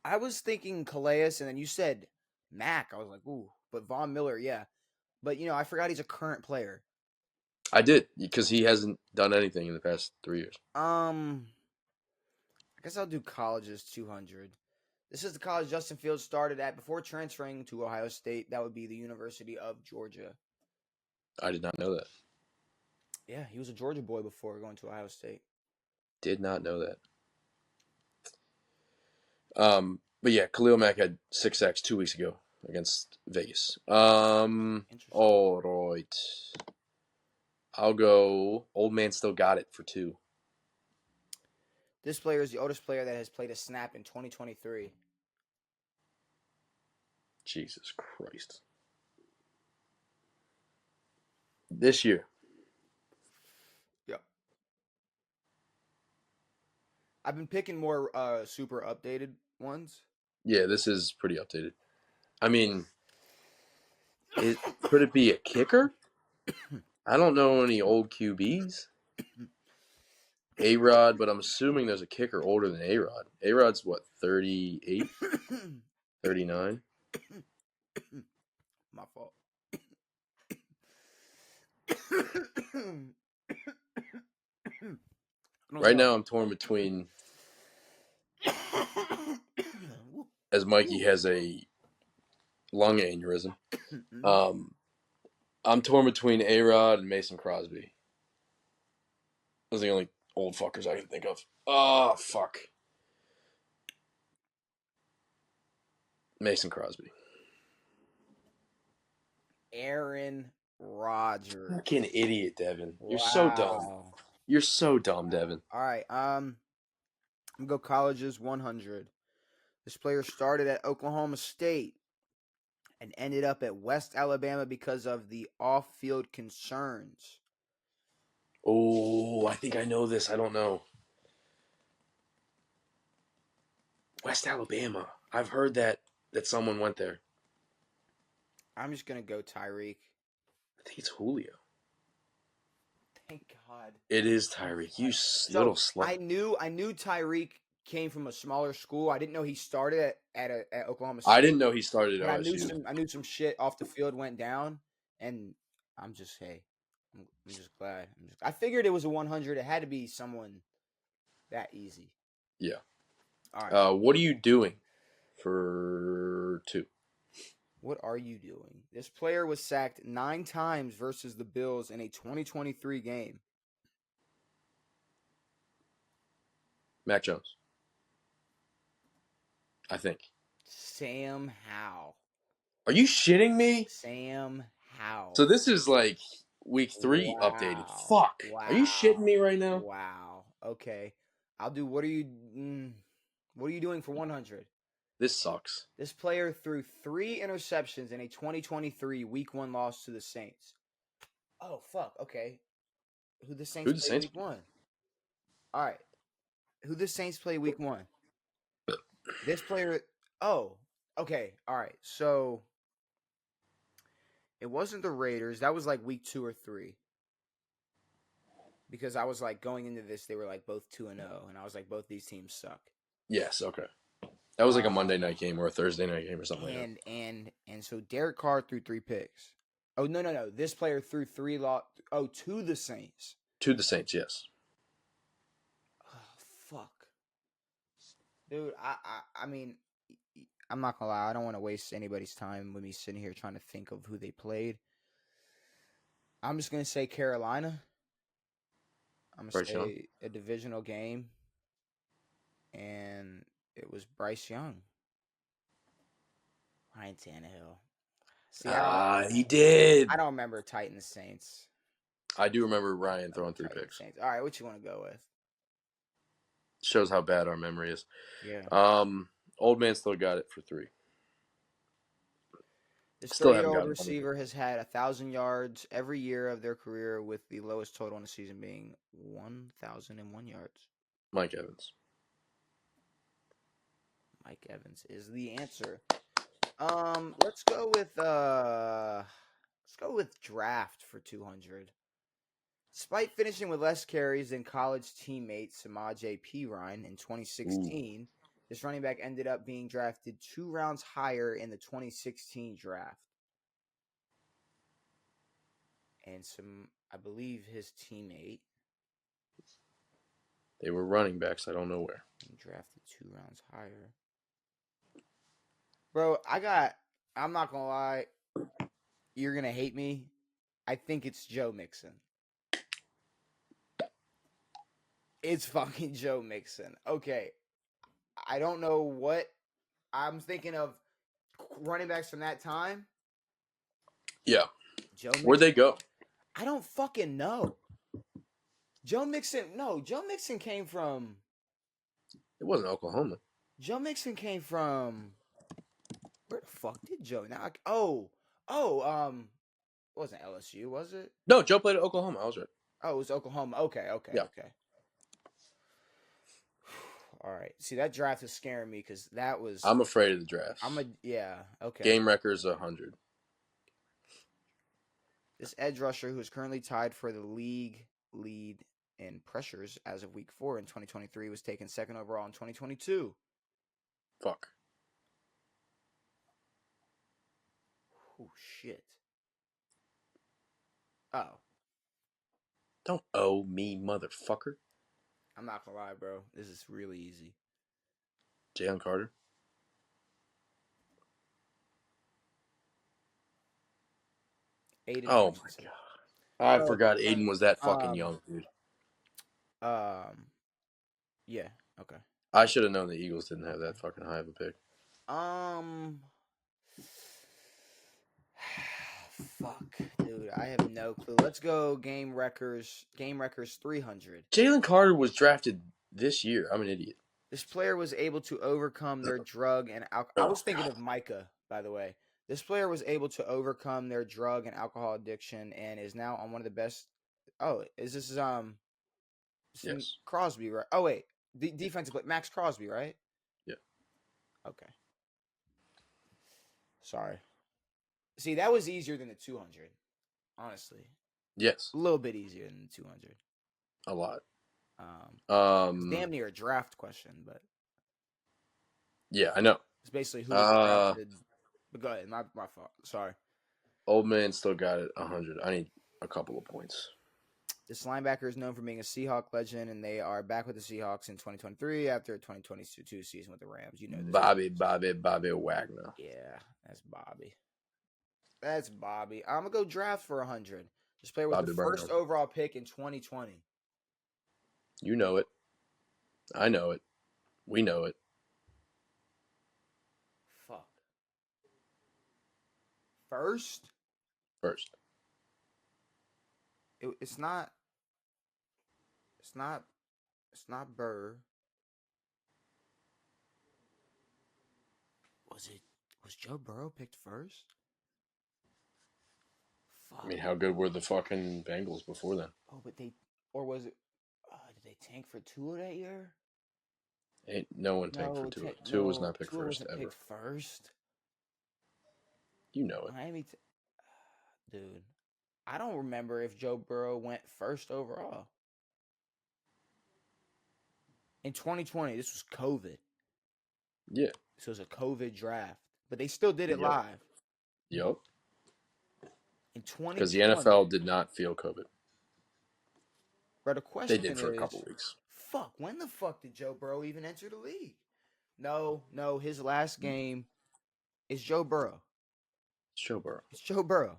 I was thinking Calais, and then you said Mac. I was like, ooh, but Von Miller, yeah. But I forgot he's a current player. I did, because he hasn't done anything in the past 3 years. I guess I'll do colleges 200. This is the college Justin Fields started at before transferring to Ohio State. That would be the University of Georgia. I did not know that. Yeah, he was a Georgia boy before going to Ohio State. Did not know that. But yeah, Khalil Mack had 6 sacks 2 weeks ago against Vegas. Interesting. All right. I'll go. Old man still got it for 2. This player is the oldest player that has played a snap in 2023. Jesus Christ. This year. Yep. I've been picking more super updated ones. Yeah, this is pretty updated. I mean, could it be a kicker? I don't know any old QBs. A-Rod, but I'm assuming there's a kicker older than A-Rod. A-Rod's what, 38? 39? My fault. Right now I'm torn between, as Mikey has a lung aneurysm, I'm torn between A-Rod and Mason Crosby. Those are the only old fuckers I can think of. Oh, fuck. Mason Crosby. Aaron Rodgers. Fucking idiot, Devin. You're Wow. so dumb. You're so dumb, Devin. All right. I'm gonna go colleges 100. This player started at Oklahoma State and ended up at West Alabama because of the off-field concerns. Oh, I think I know this. I don't know. West Alabama. I've heard that someone went there. I'm just gonna go Tyreek. I think it's Julio. Thank God. It is Tyreek. You little slut. I knew Tyreek came from a smaller school. I didn't know he started at Oklahoma I State. didn't know he started But at OSU. I knew some shit off the field went down, and I'm just I'm just glad. I figured it was a 100. It had to be someone that easy. Yeah. All right. What are you doing for 2? What are you doing? This player was sacked 9 times versus the Bills in a 2023 game. Mac Jones. I think. Sam Howell. Are you shitting me? Sam Howell. So this is like week 3 updated. Fuck. Wow. Are you shitting me right now? Wow. Okay. I'll do. What are you doing for 100? This sucks. This player threw 3 interceptions in a 2023 Week 1 loss to the Saints. Oh fuck. Okay. Who the Saints play Week 1? All right. Who the Saints play Week 1? This player. Oh. Okay. All right. So it wasn't the Raiders. That was like Week 2 or 3. Because I was like going into this, they were like both 2-0, and I was like, both these teams suck. Yes. Okay. That was like a Monday night game or a Thursday night game or something like that. And so Derek Carr threw 3 picks. Oh no! This player threw 3 to the Saints. To the Saints, yes. Oh fuck, dude. I mean, I'm not gonna lie. I don't want to waste anybody's time with me sitting here trying to think of who they played. I'm just gonna say Carolina. I'm gonna say a divisional game, and it was Bryce Young. Ryan Tannehill. See, He did. I don't remember Titans Saints. I do remember Ryan throwing 3 picks. Saints. All right, what you want to go with? Shows how bad our memory is. Yeah. Old man still got it for 3. This 30-year-old receiver has had 1,000 yards every year of their career, with the lowest total in the season being 1,001 yards. Mike Evans. Mike Evans is the answer. Let's go with draft for 200. Despite finishing with less carries than college teammate Samaje Perine in 2016, this running back ended up being drafted 2 rounds higher in the 2016 draft. And I believe his teammate. They were running backs. I don't know where. Drafted 2 rounds higher. Bro, I'm not going to lie. You're going to hate me. I think it's Joe Mixon. It's fucking Joe Mixon. Okay. I don't know what I'm thinking of running backs from that time. Yeah. Joe Mixon. Where'd they go? I don't fucking know. Joe Mixon came from. It wasn't Oklahoma. Joe Mixon came from. Where the fuck did Joe? It wasn't LSU, was it? No, Joe played at Oklahoma. I was right. Oh, it was Oklahoma. Okay. Yeah. Okay. All right. See, that draft is scaring me because that was. I'm afraid of the draft. Okay. Game records 100. This edge rusher, who is currently tied for the league lead in pressures as of week 4 in 2023, was taken 2nd overall in 2022. Fuck. Oh, shit. Oh. Don't owe me, motherfucker. I'm not gonna lie, bro. This is really easy. Jalen Carter. Aiden Oh Hutchinson. my god. I forgot Aiden was that fucking young, dude. Yeah, okay. I should have known the Eagles didn't have that fucking high of a pick. Fuck, dude. I have no clue. Let's go game records 300. Jalen Carter was drafted this year. I'm an idiot. This player was able to overcome their drug and alcohol. I was thinking of Micah, by the way. This player was able to overcome their drug and alcohol addiction and is now on one of the best. Oh, is this Yes. Crosby, right? Oh wait, the defensive player, Max Crosby, right? Yeah. Okay. Sorry. See, that was easier than the 200, honestly. Yes, A little bit easier than 200. a lot. It's damn near a draft question, but Yeah, I know. it's basically who was drafted. But go ahead, my fault. Sorry. Old man still got it 100. I need a couple of points. This linebacker is known for being a Seahawk legend, and they are back with the Seahawks in 2023 after a 2022 season with the Rams. You know this. Bobby Wagner. Yeah, that's Bobby. That's Bobby. I'm gonna go draft for 100. This player was Bobby the Brown. first overall pick in 2020. You know it. I know it. We know it. Fuck. First? First. It's not. It's not. It's not Burr. Was Joe Burrow picked first? Fuck. I mean, how good were the fucking Bengals before then? Oh, but or was it? Did they tank for Tua that year? Ain't no one tanked for Tua. Tua was not picked Tua first wasn't ever. picked first. You know it. Miami, dude. I don't remember if Joe Burrow went first overall. In 2020, this was COVID. Yeah. So it was a COVID draft. But they still did it live. Yup. In 2020. Because the NFL did not feel COVID. Bro, the question They did for a couple weeks. Fuck, when the fuck did Joe Burrow even enter the league? No, his last game is Joe Burrow. It's Joe Burrow. It's Joe Burrow.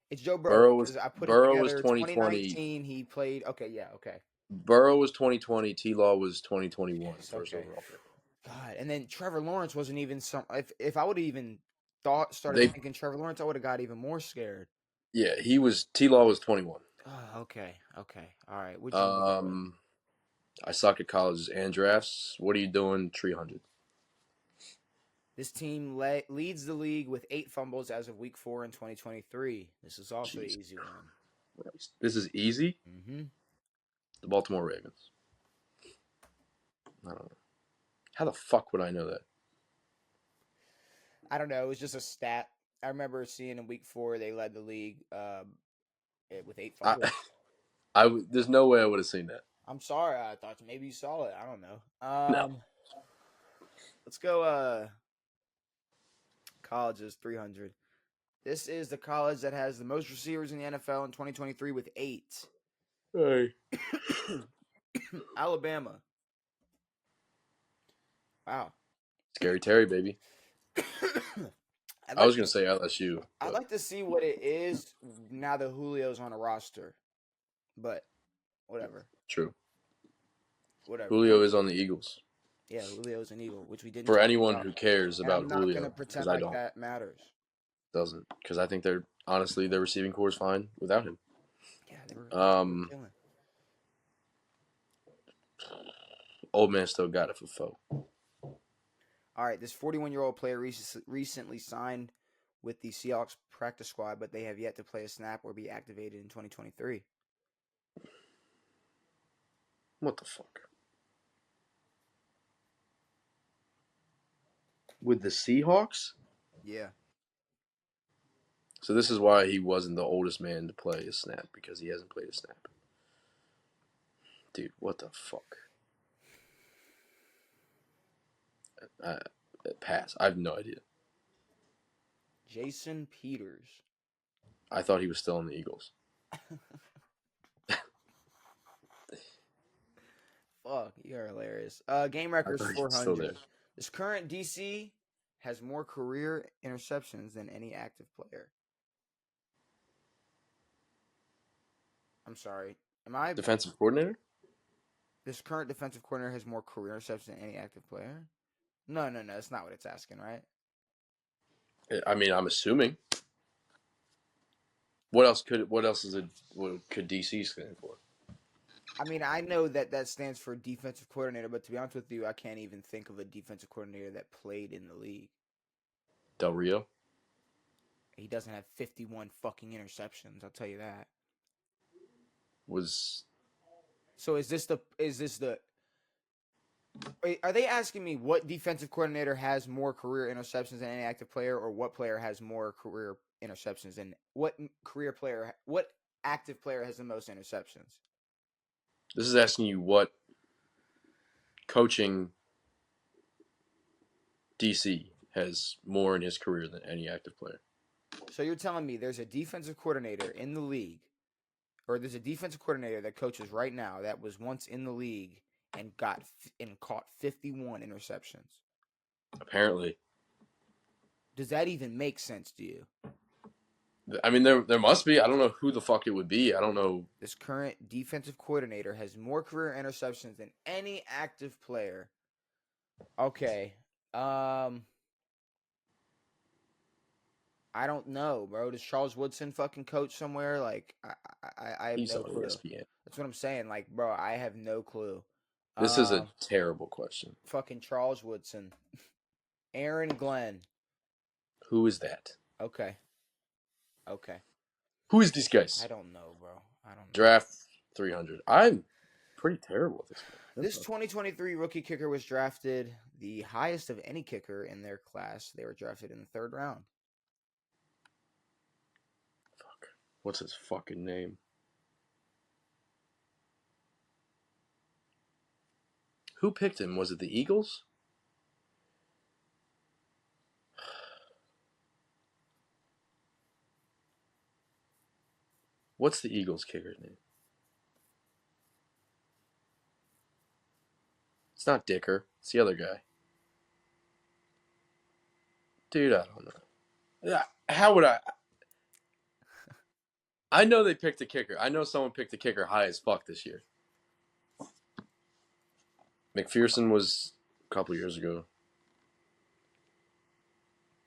It's Joe Burrow. Burrow was, I put Burrow it was together. 2019, he played. Okay, yeah, okay. Burrow was 2020. T-Law was 2021. Yes, First okay. overall pick. God, and then Trevor Lawrence wasn't even some. If I would have even started thinking Trevor Lawrence, I would have got even more scared. Yeah, T-Law was 21. Oh, okay, all right. I suck at colleges and drafts. What are you doing? 300. This team leads the league with 8 fumbles as of Week 4 in 2023. This is also an easy one. This is easy? Mm-hmm. The Baltimore Ravens. I don't know. How the fuck would I know that? I don't know. It was just a stat. I remember seeing in Week 4 they led the league with 8 fumbles. There's no way I would have seen that. I'm sorry. I thought maybe you saw it. I don't know. No. Let's go colleges 300. This is the college that has the most receivers in the NFL in 2023 with 8. Hey. Alabama. Wow. Scary Terry, baby. I was going to say LSU. I'd like to see what it is now that Julio's on a roster. But whatever. True. Whatever. Julio is on the Eagles. Yeah, Julio's an Eagle, which we didn't. For anyone who cares about I'm Julio, not gonna pretend like that matters. Doesn't, because I think their receiving core is fine without him. Yeah, they were killing. Old man still got it for foe. All right, this 41-year-old player recently signed with the Seahawks practice squad, but they have yet to play a snap or be activated in 2023. What the fuck? With the Seahawks? Yeah. So this is why he wasn't the oldest man to play a snap, because he hasn't played a snap. Dude, what the fuck? Pass. I have no idea. Jason Peters. I thought he was still in the Eagles. Fuck, you're hilarious. Game record is 400. This current DC has more career interceptions than any active player. I'm sorry. Am I defensive coordinator? This current defensive coordinator has more career interceptions than any active player? No. That's not what it's asking, right? I mean, I'm assuming. What else could DC stand for? I mean, I know that stands for defensive coordinator, but to be honest with you, I can't even think of a defensive coordinator that played in the league. Del Rio? He doesn't have 51 fucking interceptions, I'll tell you that. So is this the are they asking me what defensive coordinator has more career interceptions than any active player, or what player has more career interceptions than what active player has the most interceptions? This is asking you what coaching DC has more in his career than any active player. So you're telling me there's a defensive coordinator in the league, or there's a defensive coordinator that coaches right now that was once in the league and caught 51 interceptions. Apparently. Does that even make sense to you? I mean, there must be. I don't know who the fuck it would be. I don't know. This current defensive coordinator has more career interceptions than any active player. Okay. I don't know, bro. Does Charles Woodson fucking coach somewhere? Like, I have He's no on clue. ESPN. That's what I'm saying. Like, bro, I have no clue. This is a terrible question. Fucking Charles Woodson. Aaron Glenn. Who is that? Okay. Okay. Who is these guys? I don't know, bro. I don't know. Draft 300. I'm pretty terrible at this one. This 2023 rookie kicker was drafted the highest of any kicker in their class. They were drafted in the 3rd round. Fuck. What's his fucking name? Who picked him? Was it the Eagles? What's the Eagles kicker's name? It's not Dicker. It's the other guy. Dude, I don't know. Yeah, how would I? I know they picked a kicker. I know someone picked a kicker high as fuck this year. McPherson was a couple years ago.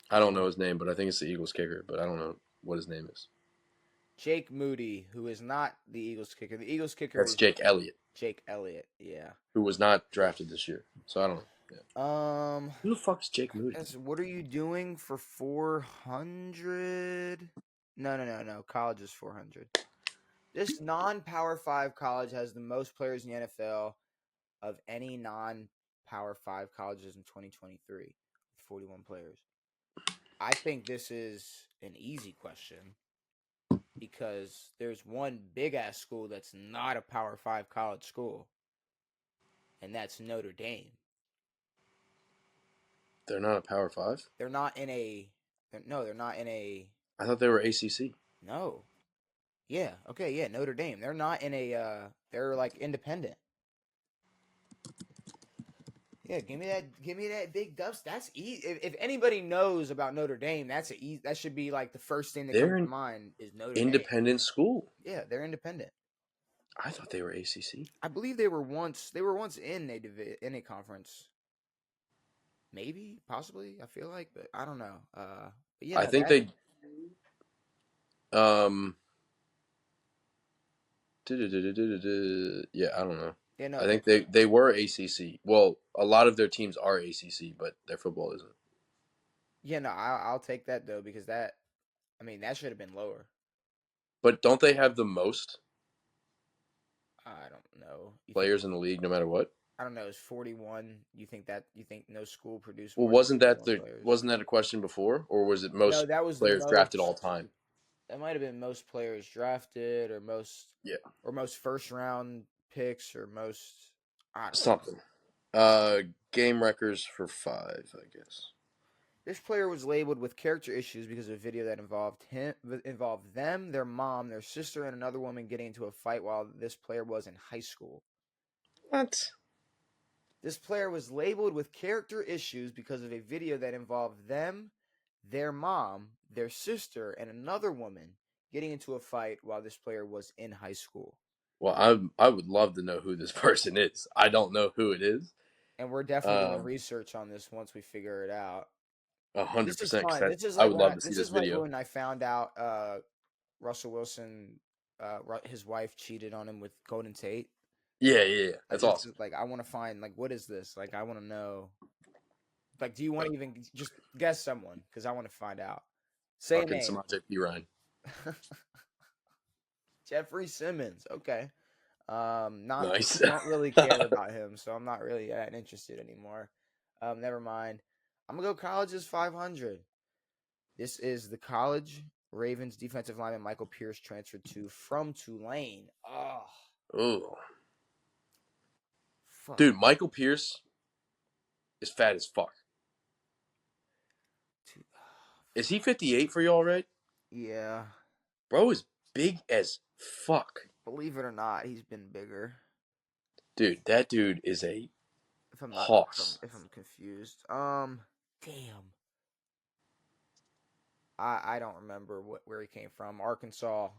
I don't know his name, but I think it's the Eagles kicker, but I don't know what his name is. Jake Moody, who is not the Eagles kicker. The Eagles kicker That's is Jake Elliott. Jake Elliott, yeah. Who was not drafted this year. So I don't know. Yeah. Who the fuck is Jake Moody? What are you doing for 400? No. College is 400. This non-Power 5 college has the most players in the NFL of any non-Power 5 colleges in 2023, with 41 players. I think this is an easy question because there's one big-ass school that's not a Power 5 college school, and that's Notre Dame. They're not a Power 5? They're not in a... No, they're not in a... I thought they were ACC. No. Yeah, okay, yeah, Notre Dame. They're not in a... they're, like, independent. Yeah, give me that big dust. That's easy. If anybody knows about Notre Dame, that should be like the first thing that comes to mind is Notre Dame. Independent school. Yeah, they're independent. I thought they were ACC. I believe they were once in a conference. Maybe, possibly. I feel like, but I don't know. But yeah, I think they. Yeah, I don't know. Yeah, no, I think they were ACC. Well, a lot of their teams are ACC, but their football isn't. Yeah, no, I'll take that though because that should have been lower. But don't they have the most I don't know. players in the league, no matter what? I don't know. It's 41. You think no school produced? Well, wasn't that a question before, or was it most players drafted all time? That might have been most players drafted, or most first round picks, or most something. Game records for 5, I guess. This player was labeled with character issues because of a video that involved them, their mom, their sister, and another woman getting into a fight while this player was in high school. What? This player was labeled with character issues because of a video that involved them, their mom, their sister, and another woman getting into a fight while this player was in high school. Well, I would love to know who this person is. I don't know who it is. And we're definitely doing research on this once we figure it out. 100%. I would love to see this video. This is like when I found out Russell Wilson, his wife cheated on him with Golden Tate. Yeah. That's awesome. Like, I want to find, like, what is this? Like, I want to know. Like, do you want to even just guess someone? Because I want to find out. Say a name. Samaje Perine. Jeffrey Simmons. Okay. Nice. Don't really care about him, so I'm not really that interested anymore. Never mind. I'm gonna go colleges 500. This is the college Ravens defensive lineman Michael Pierce transferred from Tulane. Oh, Oh, fuck. dude, Michael Pierce is fat as fuck. Is he 58 for y'all, right? Yeah. Bro is big as fuck. Believe it or not, he's been bigger. Dude, that dude is a If I'm not, hoss. if I'm confused. Damn. I don't remember where he came from. Arkansas,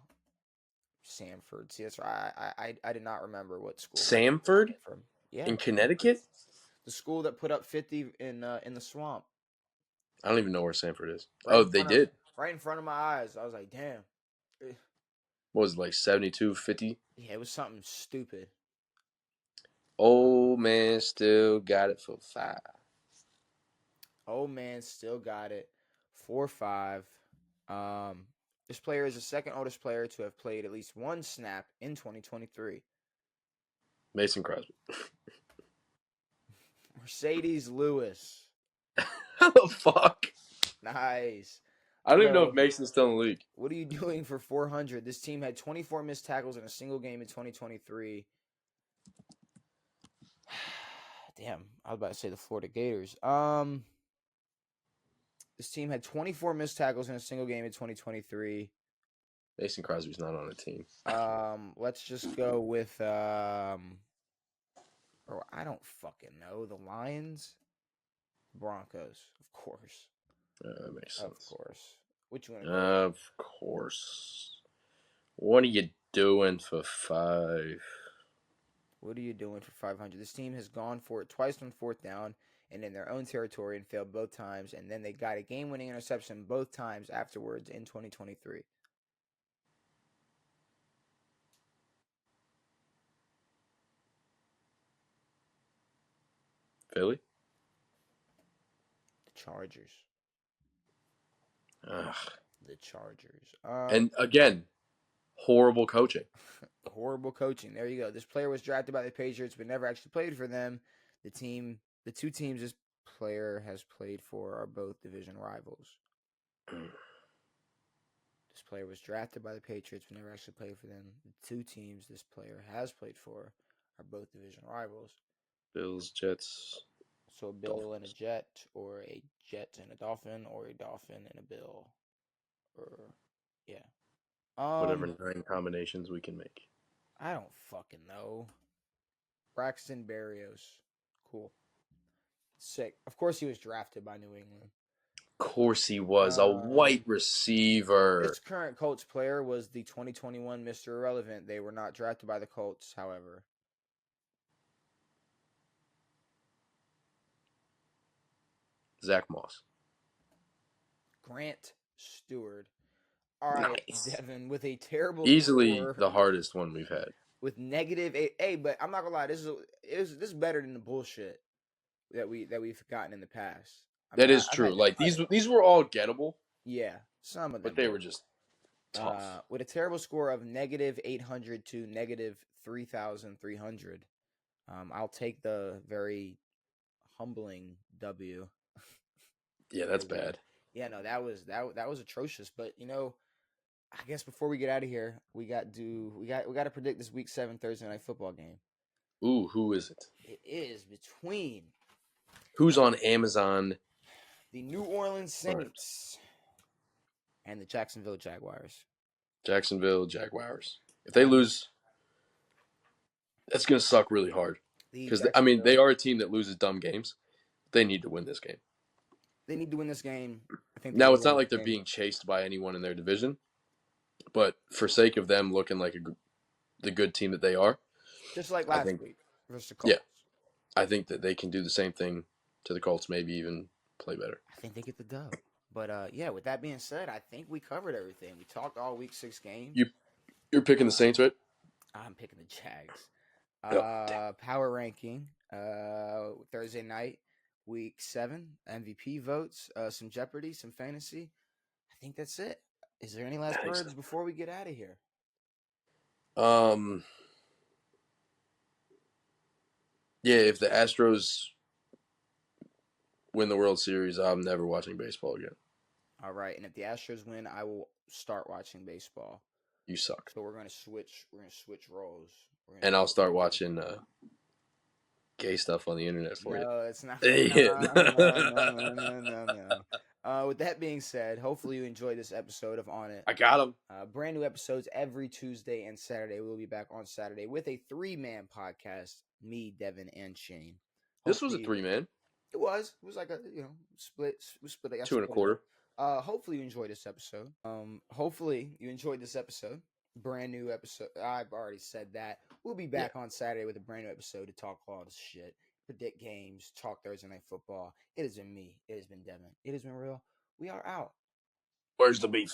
Sanford. See, that's right. I did not remember what school. Samford Came from. Yeah. in Connecticut? The school that put up 50 in the swamp. I don't even know where Samford is. Right Oh, in they front of- did? Right in front of my eyes. I was like, damn. What was it, like 72, 50? Yeah, it was something stupid. Old man still got it for 5. Old man still got it. 4-5. This player is the second oldest player to have played at least one snap in 2023. Mason Crosby. Mercedes Lewis. How the fuck? Nice. I don't even know Yo, if Mason's still in the league. what are you doing for 400? This team had 24 missed tackles in a single game in 2023. Damn, I was about to say the Florida Gators. This team had 24 missed tackles in a single game in 2023. Mason Crosby's not on a team. Let's just go with I don't fucking know. The Lions, Broncos, of course. That makes sense. Of course. Which you want to go? Of course. What are you doing for 5? What are you doing for 500? This team has gone for it twice on 4th down and in their own territory and failed both times, and then they got a game-winning interception both times afterwards in 2023. Philly? The Chargers. Ugh. The Chargers. And again, horrible coaching. Horrible coaching. There you go. This player was drafted by the Patriots, but never actually played for them. The two teams this player has played for are both division rivals. This player was drafted by the Patriots, but never actually played for them. The two teams this player has played for are both division rivals. Bills, Jets. So a Bill and a Jet, or a Jet and a Dolphin, or a Dolphin and a Bill, or yeah. Whatever 9 combinations we can make. I don't fucking know. Braxton Berrios. Cool. Sick. Of course he was drafted by New England. Of course he was. A white receiver. This current Colts player was the 2021 Mr. Irrelevant. They were not drafted by the Colts, however. Zach Moss. Grant Stewart. All right, Nice. Devan, with a terrible Easily score, the hardest one we've had. with -8. Hey, but I'm not gonna lie, this is better than the bullshit that we've gotten in the past. That is true. Like these were all gettable. Yeah, some of them, but they were just tough. With a terrible score of -800 to -3,300. I'll take the very humbling W. Yeah, that's bad. Yeah, no, that was atrocious. But I guess before we get out of here, we got to predict this Week 7 Thursday night football game. Ooh, who is it? It is between who's on Amazon? The New Orleans Saints and the Jacksonville Jaguars. Jacksonville Jaguars. If they lose, that's gonna suck really hard. Because they are a team that loses dumb games. They need to win this game. They need to win this game. I think. Now it's not like they're being chased by anyone in their division, but for sake of them looking like the good team that they are, just like last week versus the Colts. Yeah, I think that they can do the same thing to the Colts, maybe even play better. I think they get the dub. But yeah, with that being said, I think we covered everything. We talked all Week 6 games. You're picking the Saints, right? I'm picking the Jags. Yep. Power ranking. Thursday night, Week 7. MVP votes. Some Jeopardy, some fantasy. I think that's it. Is there any last words before we get out of here? Yeah, if the Astros win the World Series, I'm never watching baseball again. All right, and if the Astros win, I will start watching baseball. You suck. So we're gonna switch. We're gonna switch roles. And I'll start watching gay stuff on the internet for you. No, it's not. Yeah. No. With that being said, hopefully you enjoyed this episode of On It. I got him. Brand new episodes every Tuesday and Saturday. We'll be back on Saturday with a 3-man podcast. Me, Devan, and Shane. This was a Hopefully- 3-man. It was like a split. We split. I 2 and a split it quarter. up. Hopefully you enjoyed this episode. Hopefully you enjoyed this episode. Brand new episode. I've already said that. We'll be back on Saturday with a brand new episode to talk all this shit, predict games, talk Thursday Night Football. It has been me. It has been Devin. It has been real. We are out. Where's the beef?